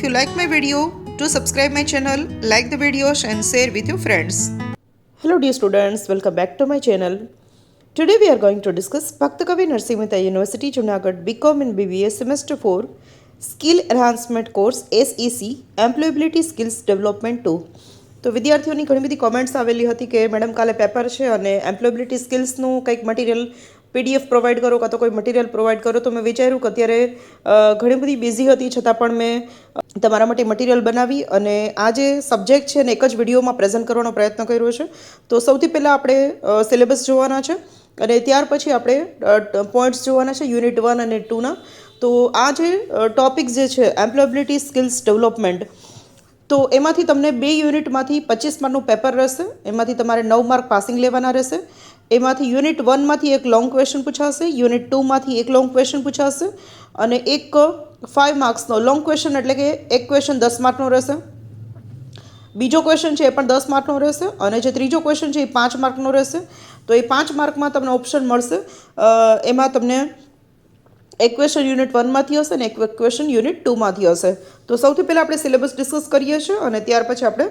If you like my video, do subscribe my channel, like the videos and share with your friends. Hello dear students, welcome back to my channel. Today we are going to discuss Bhakta Kavi Narsingh Mehta University Junagadh BCom and BBA Semester 4 Skill Enhancement Course SEC Employability Skills Development 2. તો વિદ્યાર્થીઓની ઘણી બધી comments આવેલી હતી કે madam કાલે paper છે અને એમ્પ્લોયબિલિટી સ્કિલ્સનું કંઈક મટીરિયલ PDF પ્રોવાઈડ કરો કાં તો કોઈ મટીરિયલ પ્રોવાઈડ કરો. તો મેં વિચાર્યું કે અત્યારે ઘણી બધી બિઝી હતી છતાં પણ મેં તમારા માટે મટીરિયલ બનાવી અને આ જે સબ્જેક્ટ છે ને એક જ વિડીયોમાં પ્રેઝન્ટ કરવાનો પ્રયત્ન કર્યો છે. તો સૌથી પહેલાં આપણે સિલેબસ જોવાના છે અને ત્યાર પછી આપણે પોઈન્ટ્સ જોવાના છે યુનિટ 1 અને 2ના. તો આ જે ટોપિક જે છે એમ્પ્લોયબિલિટી સ્કિલ્સ ડેવલપમેન્ટ, તો એમાંથી તમને 2 યુનિટમાંથી 25 માર્કનું પેપર રહેશે. એમાંથી તમારે 9 માર્ક પાસિંગ લેવાના રહેશે. એમાંથી યુનિટ 1માંથી એક લોંગ ક્વેશ્ચન પૂછાશે, યુનિટ 2માંથી એક લોંગ ક્વેશ્ચન પૂછાશે અને એક 5 માર્ક્સનો લોંગ ક્વેશ્ચન એટલે કે એક ક્વેશ્ચન 10 માર્કનો રહેશે. બીજો ક્વેશ્ચન છે એ પણ 10 માર્કનો રહેશે અને જે ત્રીજો ક્વેશ્ચન છે એ 5 માર્કનો રહેશે. તો એ 5 માર્કમાં તમને ઓપ્શન મળશે. એમાં તમને એક ક્વેશ્ચન યુનિટ 1માંથી હશે અને એક ક્વેશ્ચન યુનિટ 2માંથી હશે. તો સૌથી પહેલાં આપણે સિલેબસ ડિસ્કસ કરીએ છીએ અને ત્યાર પછી આપણે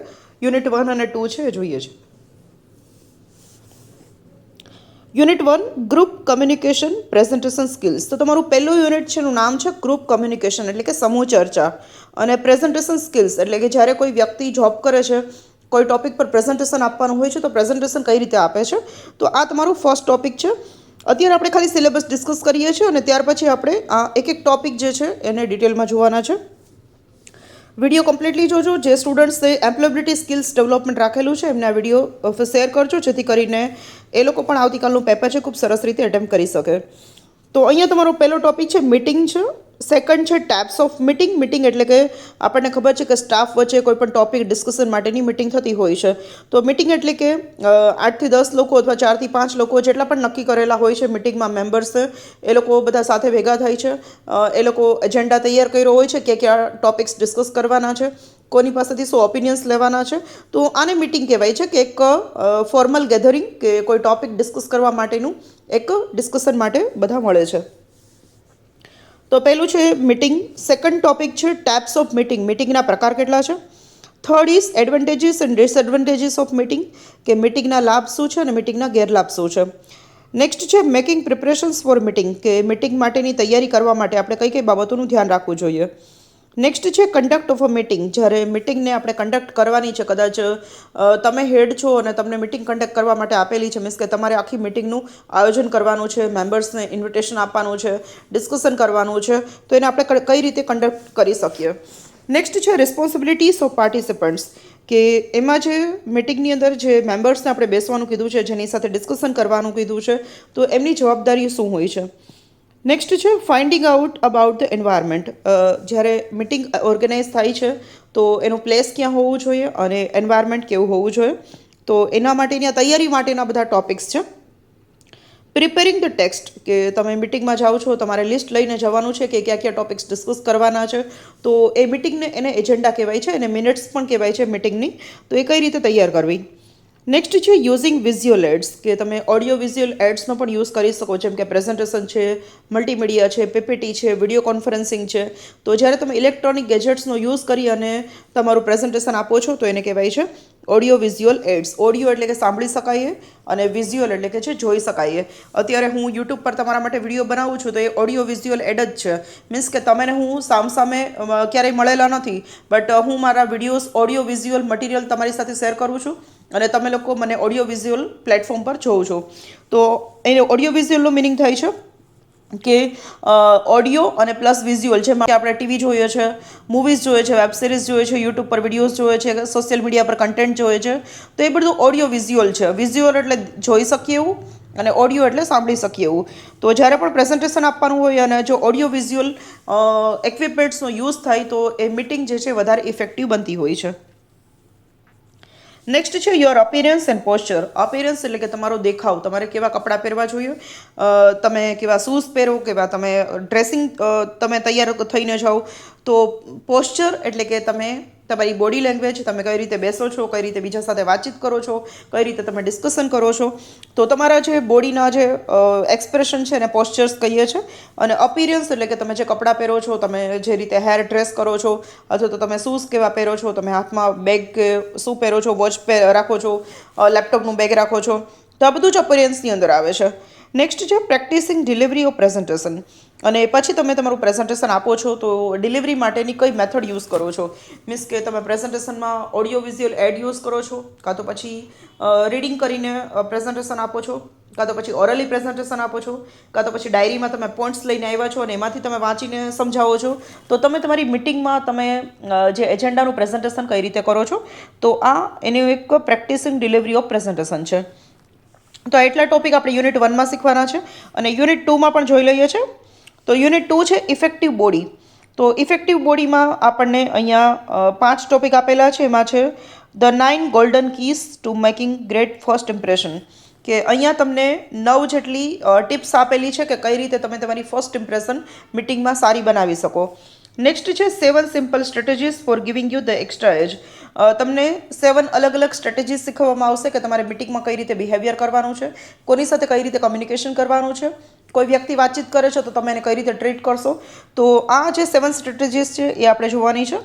યુનિટ 1 અને 2 છે એ જોઈએ છીએ. Unit 1 group communication presentation skills. તો તમારું પહેલું યુનિટ છે એનું નામ છે ગ્રુપ કમ્યુનિકેશન એટલે કે સમૂહ ચર્ચા, અને પ્રેઝન્ટેશન સ્કિલ્સ એટલે કે જ્યારે કોઈ વ્યક્તિ જોબ કરે છે, કોઈ ટોપિક પર પ્રેઝન્ટેશન આપવાનું હોય છે તો પ્રેઝન્ટેશન કઈ રીતે આપે છે. તો આ તમારું ફર્સ્ટ ટોપિક છે. અત્યારે આપણે ખાલી સિલેબસ ડિસ્કસ કરીએ છીએ અને ત્યાર પછી આપણે આ એક ટોપિક જે છે એને ડિટેલમાં જોવાના છે. વિડીયો કમ્પ્લીટલી જોજો. જે સ્ટુડન્ટ્સે એમ્પ્લોયબિલિટી સ્કિલ્સ ડેવલપમેન્ટ રાખેલું છે એમને આ વિડીયો શેર કરજો જેથી કરીને એ લોકો પણ આવતીકાલનું પેપર છે ખૂબ સરસ રીતે એટેમ્પ્ટ કરી શકે. તો અહીંયા તમારો પહેલો ટોપિક છે મીટિંગ છે. સેકન્ડ છે ટાઈપ્સ ઓફ મીટિંગ. મીટિંગ એટલે કે આપણને ખબર છે કે સ્ટાફ વચ્ચે કોઈ પણ ટોપિક ડિસ્કશન માટેની મીટિંગ થતી હોય છે. તો મીટિંગ એટલે કે 8થી 10 લોકો અથવા 4થી 5 લોકો જેટલા પણ નક્કી કરેલા હોય છે મીટિંગમાં મેમ્બર્સ, એ લોકો બધા સાથે ભેગા થાય છે. એ લોકો એજન્ડા તૈયાર કર્યો હોય છે કે કયા ટોપિક્સ ડિસ્કસ કરવાના છે, કોની પાસેથી શું ઓપિનિયન્સ લેવાના છે. તો આને મીટિંગ કહેવાય છે કે એક ફોર્મલ ગેધરિંગ કે કોઈ ટોપિક ડિસ્કસ કરવા માટેનું એક ડિસ્કશન માટે બધા મળે છે. તો પહેલું છે મીટિંગ. સેકન્ડ ટોપિક છે ટાઈપ્સ ઓફ મીટિંગ. મીટિંગના પ્રકાર કેટલા છે. Third is advantages and disadvantages of meeting, કે મીટિંગના લાભ શું છે અને મીટિંગના ગેરલાભ શું છે. નેક્સ્ટ છે મેકિંગ પ્રિપરેશન્સ ફોર મીટિંગ, કે મીટિંગ માટેની તૈયારી કરવા માટે આપણે કઈ કઈ બાબતોનું ધ્યાન રાખવું જોઈએ. નેક્સ્ટ છે કન્ડક્ટ ઓફ અ મીટિંગ. જ્યારે મીટિંગને આપણે કન્ડક્ટ કરવાની છે, કદાચ તમે હેડ છો અને તમને મીટિંગ કન્ડક્ટ કરવા માટે આપેલી છે, મીન્સ કે તમારે આખી મીટિંગનું આયોજન કરવાનું છે, મેમ્બર્સને ઇન્વિટેશન આપવાનું છે, ડિસ્કશન કરવાનું છે, તો એને આપણે કઈ રીતે કન્ડક્ટ કરી શકીએ. નેક્સ્ટ છે રિસ્પોન્સિબિલિટીઝ ઓફ પાર્ટિસિપન્ટ્સ, કે એમાં જે મીટિંગની અંદર જે મેમ્બર્સને આપણે બેસવાનું કીધું છે, જેની સાથે ડિસ્કશન કરવાનું કીધું છે, તો એમની જવાબદારી શું હોય છે. નેક્સ્ટ છે finding out about the environment. જ્યારે મિટિંગ ઓર્ગેનાઇઝ થાય છે તો એનું પ્લેસ ક્યાં હોવું જોઈએ અને એન્વાયરમેન્ટ કેવું હોવું જોઈએ. તો એના માટેની તૈયારી માટેના બધા ટોપિક્સ છે. પ્રિપેરિંગ ધ ટેક્સ્ટ, કે તમે મિટિંગમાં જાઓ છો, તમારે લિસ્ટ લઈને જવાનું છે કે કયા કયા ટોપિક્સ ડિસ્કસ કરવાના છે. તો એ મિટિંગને એને એજન્ડા કહેવાય છે અને મિનિટ્સ પણ કહેવાય છે મિટિંગની. તો એ કઈ રીતે તૈયાર કરવી. નેક્સ્ટ છે યુઝિંગ વિઝ્યુઅલ એડ્સ, કે તમે ઓડિયો વિઝ્યુઅલ એડ્સનો પણ યુઝ કરી શકો, જેમ કે પ્રેઝન્ટેશન છે, મલ્ટીમીડિયા છે, PPT છે, વિડીયો કોન્ફરન્સિંગ છે. તો જ્યારે તમે ઇલેક્ટ્રોનિક ગેજેટ્સનો યુઝ કરી અને તમારું પ્રેઝન્ટેશન આપો છો તો એને કહેવાય છે ઓડિયો વિઝ્યુઅલ એડ્સ. ઓડિયો એટલે કે સાંભળી શકાય અને વિઝ્યુઅલ એટલે કે છે જોઈ શકાય. અત્યારે હું યુટ્યુબ પર તમારા માટે વિડીયો બનાવું છું તો એ ઓડિયો વિઝ્યુઅલ એડ જ છે. મીન્સ કે તમને હું સામસામે ક્યારેય મળેલા નથી, બટ હું મારા વિડીયોઝ ઓડિયો વિઝ્યુઅલ મટીરિયલ તમારી સાથે શેર કરું છું અને તમે લોકો મને ઓડિયો વિઝ્યુઅલ પ્લેટફોર્મ પર જોવો છો. તો એ ઓડિયો વિઝ્યુઅલનો મિનિંગ થાય છે કે ઓડિયો અને પ્લસ વિઝ્યુઅલ, જેમ કે આપણે ટીવી જોઈએ છે, મૂવીઝ જોઈએ છે, વેબ સિરીઝ જોઈએ છે, યુટ્યુબ પર વિડીયોઝ જોઈએ છે, સોશિયલ મીડિયા પર કન્ટેન્ટ જોઈએ છે, તો એ બધું ઓડિયો વિઝ્યુઅલ છે. વિઝ્યુઅલ એટલે જોઈ શકીએ એવું અને ઓડિયો એટલે સાંભળી શકીએ એવું. તો જ્યારે પણ પ્રેઝન્ટેશન આપવાનું હોય અને જો ઓડિયો વિઝ્યુઅલ ઇક્વિપમેન્ટ્સનો યુઝ થાય તો એ મિટિંગ જે છે વધારે ઇફેક્ટિવ બનતી હોય છે. નેક્સ્ટ છે your appearance and posture. Appearance એટલે કે તમારો દેખાવ, તમારે કેવા કપડાં પહેરવા જોઈએ, તમે કેવા શૂઝ પહેરો, કેવા તમે ડ્રેસિંગ તમે તૈયાર થઈને જાઓ, તો પોસ્ચર એટલે કે તમે તમારી બોડી લેંગ્વેજ, તમે કઈ રીતે બેસો છો, કઈ રીતે બીજા સાથે વાતચીત કરો છો, કઈ રીતે તમે ડિસ્કશન કરો છો, તો તમારા જે બોડીના જે એક્સપ્રેશન છે એને પોસ્ચર્સ કહીએ છીએ. અને અપિયરન્સ એટલે કે તમે જે કપડાં પહેરો છો, તમે જે રીતે હેર ડ્રેસ કરો છો, અથવા તો તમે શૂઝ કેવા પહેરો છો, તમે હાથમાં બેગ કે શું પહેરો છો, વોચ રાખો છો, લેપટોપનું બેગ રાખો છો, તો આ બધું જ અપિયરન્સની અંદર આવે છે. નેક્સ્ટ છે પ્રેક્ટિસિંગ ડિલિવરી ઓફ પ્રેઝન્ટેશન. અને પછી તમે તમારું પ્રેઝન્ટેશન આપો છો તો ડિલિવરી માટેની કઈ મેથડ યુઝ કરો છો. મીન્સ કે તમે પ્રેઝન્ટેશનમાં ઓડિયો વિઝ્યુઅલ એડ યુઝ કરો છો, કાં તો પછી રીડિંગ કરીને પ્રેઝન્ટેશન આપો છો, કાં તો પછી ઓરલી પ્રેઝન્ટેશન આપો છો, કાં તો પછી ડાયરીમાં તમે પોઈન્ટ્સ લઈને આવ્યા છો અને એમાંથી તમે વાંચીને સમજાવો છો. તો તમે તમારી મિટિંગમાં તમે જે એજન્ડાનું પ્રેઝન્ટેશન કઈ રીતે કરો છો, તો આ એનું એક પ્રેક્ટિસિંગ ડિલિવરી ઓફ પ્રેઝન્ટેશન છે. તો એટલા ટોપિક આપણે યુનિટ 1માં શીખવાના છે અને યુનિટ 2માં પણ જોઈ લઈએ છીએ. તો યુનિટ 2 છે ઇફેક્ટિવ બોડી. તો ઇફેક્ટિવ બોડીમાં આપણને અહીંયા 5 ટોપિક આપેલા છે. એમાં છે the 9 golden keys to making great first impression, કે અહીંયા તમને 9 જેટલી ટિપ્સ આપેલી છે કે કઈ રીતે તમે તમારી ફર્સ્ટ ઇમ્પ્રેશન મિટિંગમાં સારી બનાવી શકો. નેક્સ્ટ છે 7 simple strategies for giving you the extra edge. તમને 7 અલગ અલગ સ્ટ્રેટેજીસ શીખવવામાં આવશે કે તમારે મિટિંગમાં કઈ રીતે બિહેવિયર કરવાનું છે, કોની સાથે કઈ રીતે કમ્યુનિકેશન કરવાનું છે, કોઈ વ્યક્તિ વાતચીત કરે છે તો તમે એને કઈ રીતે ટ્રીટ કરશો. તો આ જે 7 સ્ટ્રેટેજીસ છે એ આપણે જોવાની છે.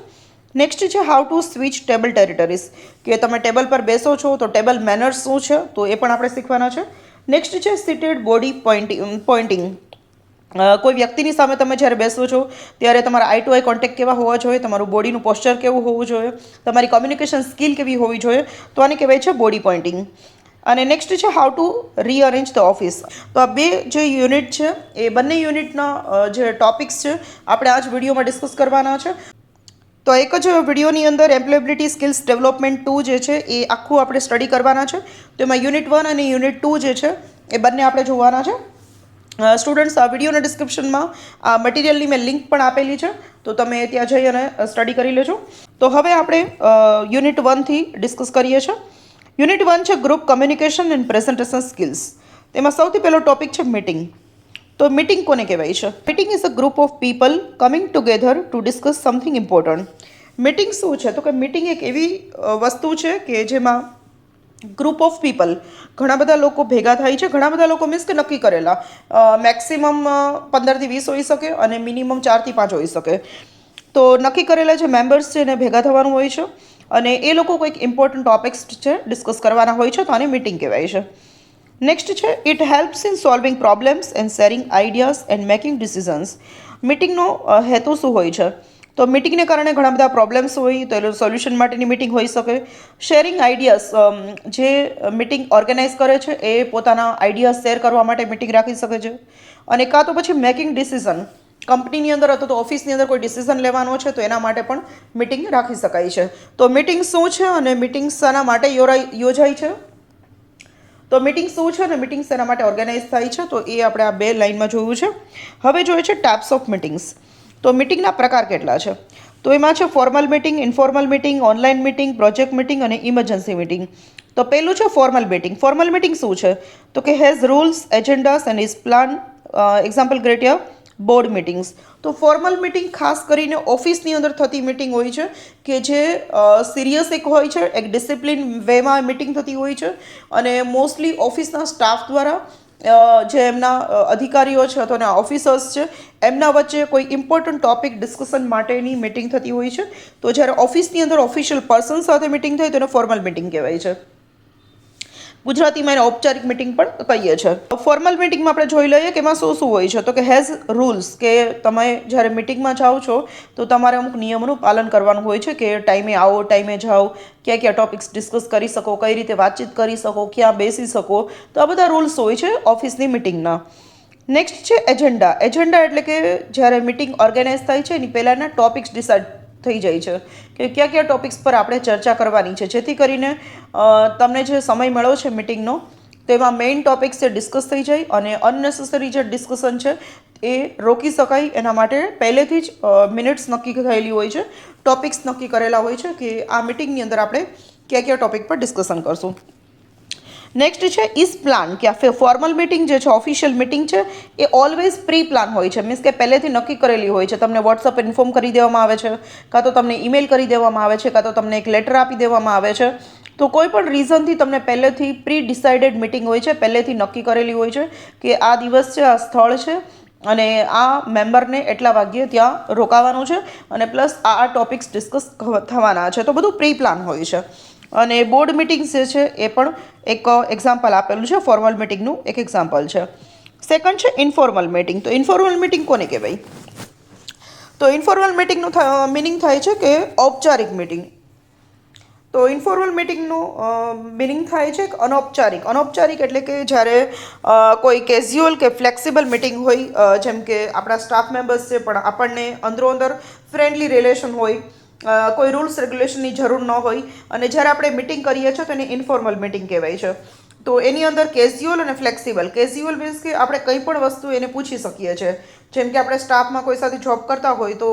નેક્સ્ટ છે how two switch table territories, કે તમે ટેબલ પર બેસો છો તો ટેબલ મેનર્સ શું છે તો એ પણ આપણે શીખવાના છે. નેક્સ્ટ છે સિટેડ બોડી પોઇન્ટિંગ. કોઈ વ્યક્તિની સામે તમે જ્યારે બેસો છો ત્યારે તમારા આઈ ટુ આઈ કોન્ટેક્ટ કેવા હોવા જોઈએ, તમારું બોડીનું પોસ્ચર કેવું હોવું જોઈએ, તમારી કોમ્યુનિકેશન સ્કિલ કેવી હોવી જોઈએ, તો આને કહેવાય છે બોડી પોઇન્ટિંગ. અને નેક્સ્ટ છે how to rearrange the office. તો આ બે જે યુનિટ છે એ બંને યુનિટના જે ટોપિક્સ છે આપણે આ જ વિડીયોમાં ડિસ્કસ કરવાના છે. તો એક જ વિડીયોની અંદર એમ્પ્લોયબિલિટી સ્કિલ્સ ડેવલપમેન્ટ 2 જે છે એ આખું આપણે સ્ટડી કરવાના છે. તો એમાં યુનિટ 1 અને યુનિટ 2 જે છે એ બંને આપણે જોવાના છે. સ્ટુડન્ટ્સ, આ વિડીયોના ડિસ્ક્રિપ્શનમાં આ મટીરિયલની મેં લિંક પણ આપેલી છે, તો તમે ત્યાં જઈ અને સ્ટડી કરી લેજો. તો હવે આપણે યુનિટ 1થી ડિસ્કસ કરીએ છીએ. યુનિટ 1 છે group communication and presentation skills. તેમાં સૌથી પહેલો ટોપિક છે મીટિંગ. તો મીટિંગ કોને કહેવાય છે? Meeting is a group of people coming together to discuss something important. Meeting શું છે? તો કે મીટિંગ એક એવી વસ્તુ છે કે જેમાં ગ્રુપ ઓફ પીપલ, ઘણા બધા લોકો ભેગા થાય છે. ઘણા બધા લોકો મીન્સ કે નક્કી કરેલા, મેક્સિમમ 15થી 20 હોઈ શકે અને મિનિમમ 4થી 5 હોઈ શકે. તો નક્કી કરેલા જે મેમ્બર્સ છે એને ભેગા થવાનું હોય છે અને એ લોકો કોઈક ઇમ્પોર્ટન્ટ ટોપિક્સ છે ડિસ્કસ કરવાના હોય છે, તો આને મીટિંગ કહેવાય છે. નેક્સ્ટ છે it helps in solving problems and sharing ideas and making decisions. મિટિંગનો હેતુ શું હોય છે? તો મિટિંગને કારણે ઘણા બધા પ્રોબ્લેમ્સ હોય તો એનું સોલ્યુશન માટેની મિટિંગ હોઈ શકે. શેરિંગ આઈડિયાઝ, જે મિટિંગ ઓર્ગેનાઇઝ કરે છે એ પોતાના આઈડિયાઝ શેર કરવા માટે મિટિંગ રાખી શકે છે. અને કાં તો પછી મેકિંગ ડિસિઝન, કંપનીની અંદર અથવા તો ઓફિસની અંદર કોઈ ડિસિઝન લેવાનો છે તો એના માટે પણ મિટિંગ રાખી શકાય છે. તો મિટિંગ શું છે અને મિટિંગ શાના માટે યોજાય છે? તો મિટિંગ શું છે અને મિટિંગ શેના માટે ઓર્ગેનાઇઝ થાય છે, તો એ આપણે આ બે લાઇનમાં જોયું છે. હવે જોઈએ છે ટાઈપ્સ ઓફ મિટિંગ્સ. તો મિટિંગના પ્રકાર કેટલા છે? તો એમાં છે formal meeting, informal meeting, online meeting, project meeting અને ઇમરજન્સી મિટિંગ. તો પહેલું છે ફોર્મલ મિટિંગ. ફોર્મલ મિટિંગ શું છે? તો કે has rules, agendas and is plan. Example criteria board meetings. તો ફોર્મલ મિટિંગ ખાસ કરીને ઓફિસની અંદર થતી મિટિંગ હોય છે કે જે સિરિયસ એક હોય છે, એક ડિસિપ્લિન વેમાં મિટિંગ થતી હોય છે અને મોસ્ટલી ઓફિસના સ્ટાફ દ્વારા જે એમના અધિકારીઓ છે અથવા ઓફિસર્સ છે એમના વચ્ચે કોઈ ઇમ્પોર્ટન્ટ ટોપિક ડિસ્કશન માટેની મિટિંગ થતી હોય છે. તો જ્યારે ઓફિસની અંદર ઓફિશિયલ પર્સન સાથે મિટિંગ થાય તો એને ફોર્મલ મિટિંગ કહેવાય છે. ગુજરાતીમાં એને ઔપચારિક મિટિંગ પણ કહીએ છીએ. ફોર્મલ મિટિંગમાં આપણે જોઈ લઈએ કે એમાં શું શું હોય છે. તો કે હેઝ રૂલ્સ, કે તમે જ્યારે મિટિંગમાં જાઓ છો તો તમારે અમુક નિયમોનું પાલન કરવાનું હોય છે કે ટાઈમે આવો, ટાઈમે જાઓ, ક્યાં ક્યાં ટોપિક્સ ડિસ્કસ કરી શકો, કઈ રીતે વાતચીત કરી શકો, ક્યાં બેસી શકો. તો આ બધા રૂલ્સ હોય છે ઓફિસની મિટિંગના. નેક્સ્ટ છે એજન્ડા. એજન્ડા એટલે કે જ્યારે મિટિંગ ઓર્ગેનાઇઝ થાય છે એની પહેલાંના ટોપિક્સ ડિસાઇડ થઈ જાય છે કે કયા કયા ટોપિક્સ પર આપણે ચર્ચા કરવાની છે, જેથી કરીને તમને જે સમય મળ્યો છે મિટિંગનો તેમાં મેઇન ટોપિક્સ જે ડિસ્કસ થઈ જાય અને અનનેસેસરી જે ડિસ્કશન છે એ રોકી શકાય. એના માટે પહેલેથી જ મિનિટ્સ નક્કી થયેલી હોય છે, ટોપિક્સ નક્કી કરેલા હોય છે કે આ મિટિંગની અંદર આપણે કયા કયા ટોપિક પર ડિસ્કશન કરશું. નેક્સ્ટ છે ઇઝ પ્લાન, કે આ ફોર્મલ મિટિંગ જે છે, ઓફિશિયલ મિટિંગ છે, એ ઓલવેઝ પ્રી પ્લાન હોય છે. મીન્સ કે પહેલેથી નક્કી કરેલી હોય છે. તમને વોટ્સઅપ ઇન્ફોર્મ કરી દેવામાં આવે છે, કાં તો તમને ઈમેલ કરી દેવામાં આવે છે, કાં તો તમને એક લેટર આપી દેવામાં આવે છે. તો કોઈ પણ રીઝનથી તમને પહેલેથી પ્રી ડિસાઇડેડ મિટિંગ હોય છે, પહેલેથી નક્કી કરેલી હોય છે કે આ દિવસ છે, આ સ્થળ છે અને આ મેમ્બરને એટલા વાગ્યે ત્યાં રોકાવાનું છે અને પ્લસ આ ટોપિક્સ ડિસ્કસ થવાના છે. તો બધું પ્રી પ્લાન હોય છે. અને બોર્ડ મિટિંગ્સ જે છે એ પણ એક એક્ઝામ્પલ આપેલું છે, ફોર્મલ મિટિંગનું એક એક્ઝામ્પલ છે. સેકન્ડ છે ઇન્ફોર્મલ મિટિંગ. તો ઇન્ફોર્મલ મિટિંગ કોને કહેવાય? તો ઇન્ફોર્મલ મિટિંગનું મિનિંગ થાય છે કે ઔપચારિક મિટિંગ. તો ઇન્ફોર્મલ મિટિંગનું મિનિંગ થાય છે કે અનૌપચારિક. અનૌપચારિક એટલે કે જ્યારે કોઈ કેઝ્યુઅલ કે ફ્લેક્સિબલ મિટિંગ હોય, જેમ કે આપણા સ્ટાફ મેમ્બર્સ છે પણ આપણને અંદરો અંદર ફ્રેન્ડલી રિલેશન હોય, કોઈ રૂલ્સ રેગ્યુલેશનની જરૂર ન હોય અને જ્યારે આપણે મિટિંગ કરીએ છીએ તો એને ઇન્ફોર્મલ મિટિંગ કહેવાય છે. તો એની અંદર કેઝ્યુઅલ અને ફ્લેક્સિબલ. કેઝ્યુઅલ મીન્સ કે આપણે કંઈ પણ વસ્તુ એને પૂછી શકીએ છીએ. જેમ કે આપણે સ્ટાફમાં કોઈ સાથે જોબ કરતા હોય તો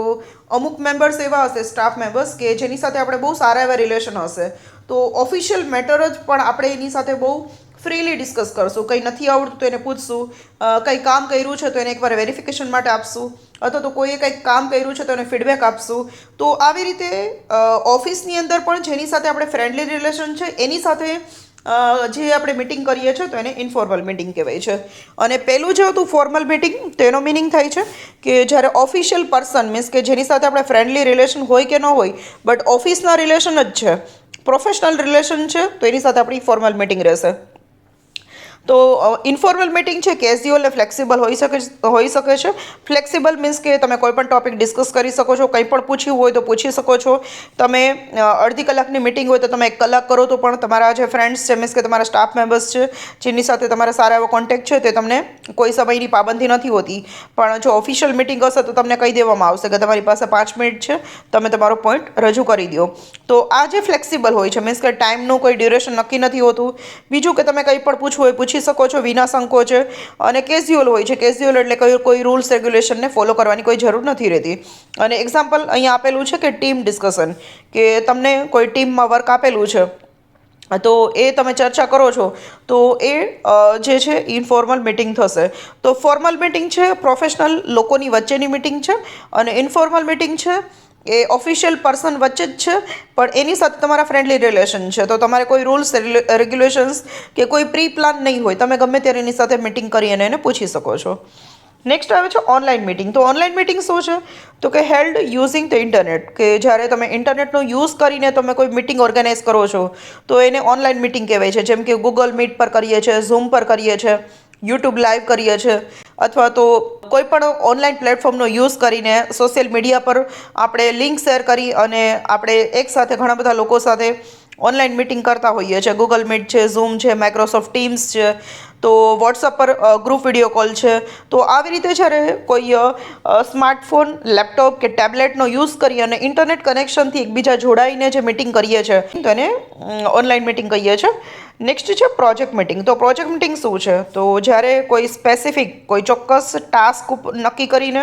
અમુક મેમ્બર્સ એવા હશે, સ્ટાફ મેમ્બર્સ, કે જેની સાથે આપણે બહુ સારા એવા રિલેશન હશે. તો ઓફિશિયલ મેટર જ પણ આપણે એની સાથે બહુ ફ્રીલી ડિસ્કસ કરશું. કંઈ નથી આવડતું તો એને પૂછશું, કંઈ કામ કર્યું છે તો એને એકવાર વેરિફિકેશન માટે આપશું, અથવા તો કોઈએ કંઈક કામ કર્યું છે તો એને ફીડબેક આપશું. તો આવી રીતે ઓફિસની અંદર પણ જેની સાથે આપણે ફ્રેન્ડલી રિલેશન છે એની સાથે જે આપણે મિટિંગ કરીએ છીએ તો એને ઇન્ફોર્મલ મિટિંગ કહેવાય છે. અને પહેલું જે હતું ફોર્મલ મિટિંગ, તેનો મિનિંગ થાય છે કે જ્યારે ઓફિશિયલ પર્સન, મીન્સ કે જેની સાથે આપણે ફ્રેન્ડલી રિલેશન હોય કે ન હોય, બટ ઓફિસના રિલેશન જ છે, પ્રોફેશનલ રિલેશન છે, તો એની સાથે આપણી ફોર્મલ મિટિંગ રહેશે. તો ઇન્ફોર્મલ મિટિંગ છે કેઝ્યુઅલ અને ફ્લેક્સિબલ હોઈ શકે છે. ફ્લેક્સિબલ મીન્સ કે તમે કોઈ પણ ટોપિક ડિસ્કસ કરી શકો છો, કંઈ પણ પૂછ્યું હોય તો પૂછી શકો છો. તમે અડધી કલાકની મિટિંગ હોય તો તમે 1 કલાક કરો તો પણ તમારા જે ફ્રેન્ડ્સ છે, મીન્સ કે તમારા સ્ટાફ મેમ્બર્સ છે, જેની સાથે તમારા સારા એવો કોન્ટેક્ટ છે, તે તમને કોઈ સમયની પાબંદી નથી હોતી. પણ જો ઓફિશિયલ મિટિંગ હશે તો તમને કહી દેવામાં આવશે કે તમારી પાસે 5 મિનિટ છે, તમે તમારો પોઈન્ટ રજૂ કરી દો. તો આ જે ફ્લેક્સિબલ હોય છે, મીન્સ કે ટાઈમનું કોઈ ડ્યુરેશન નક્કી નથી હોતું. બીજું કે તમે કંઈ પણ પૂછવું હોય પૂછી શકો છો વિના સંકોચે. અને કેઝ્યુઅલ હોય છે. કેઝ્યુઅલ એટલે કોઈ રૂલ્સ રેગ્યુલેશનને ફોલો કરવાની કોઈ જરૂર નથી રહેતી. અને એક્ઝામ્પલ અહીંયા આપેલું છે કે ટીમ ડિસ્કશન, કે તમને કોઈ ટીમમાં વર્ક આપેલું છે તો એ તમે ચર્ચા કરો છો તો એ જે છે ઇન્ફોર્મલ મિટિંગ થશે. તો ફોર્મલ મિટિંગ છે પ્રોફેશનલ લોકોની વચ્ચેની મિટિંગ છે, અને ઇન્ફોર્મલ મિટિંગ છે એ ઓફિશિયલ પર્સન વચ્ચે જ છે પણ એની સાથે તમારા ફ્રેન્ડલી રિલેશન છે. તો તમારે કોઈ રૂલ્સ રેગ્યુલેશન્સ કે કોઈ પ્રી પ્લાન નહીં હોય, તમે ગમે ત્યારે એની સાથે મિટિંગ કરી અને એને પૂછી શકો છો. નેક્સ્ટ આવે છે ઓનલાઈન મિટિંગ. તો ઓનલાઈન મિટિંગ શું છે? તો કે હેલ્ડ યુઝિંગ ધ ઇન્ટરનેટ, કે જ્યારે તમે ઇન્ટરનેટનો યુઝ કરીને તમે કોઈ મિટિંગ ઓર્ગેનાઇઝ કરો છો તો એને ઓનલાઈન મિટિંગ કહેવાય છે. જેમ કે ગૂગલ મીટ પર કરીએ છીએ, ઝૂમ પર કરીએ છીએ, યુટ્યુબ લાઈવ કરીએ છીએ, અથવા તો કોઈ પણ ઓનલાઈન પ્લેટફોર્મનો યુઝ કરીને સોશિયલ મીડિયા પર આપણે લિંક શેર કરી અને આપણે એકસાથે ઘણા બધા લોકો સાથે ઓનલાઈન મિટિંગ કરતા હોઈએ છીએ. ગૂગલ મીટ છે, ઝૂમ છે, માઇક્રોસોફ્ટ ટીમ્સ છે, તો વોટ્સઅપ પર ગ્રુપ વિડીયો કોલ છે. તો આવી રીતે જ્યારે કોઈ સ્માર્ટફોન, લેપટોપ કે ટેબ્લેટનો યુઝ કરી અને ઇન્ટરનેટ કનેક્શનથી એકબીજા જોડાઈને જે મિટિંગ કરીએ છીએ તો એને ઓનલાઈન મિટિંગ કહીએ છીએ. નેક્સ્ટ છે પ્રોજેક્ટ મિટિંગ. તો પ્રોજેક્ટ મિટિંગ શું છે? તો જ્યારે કોઈ સ્પેસિફિક, કોઈ ચોક્કસ ટાસ્ક નક્કી કરીને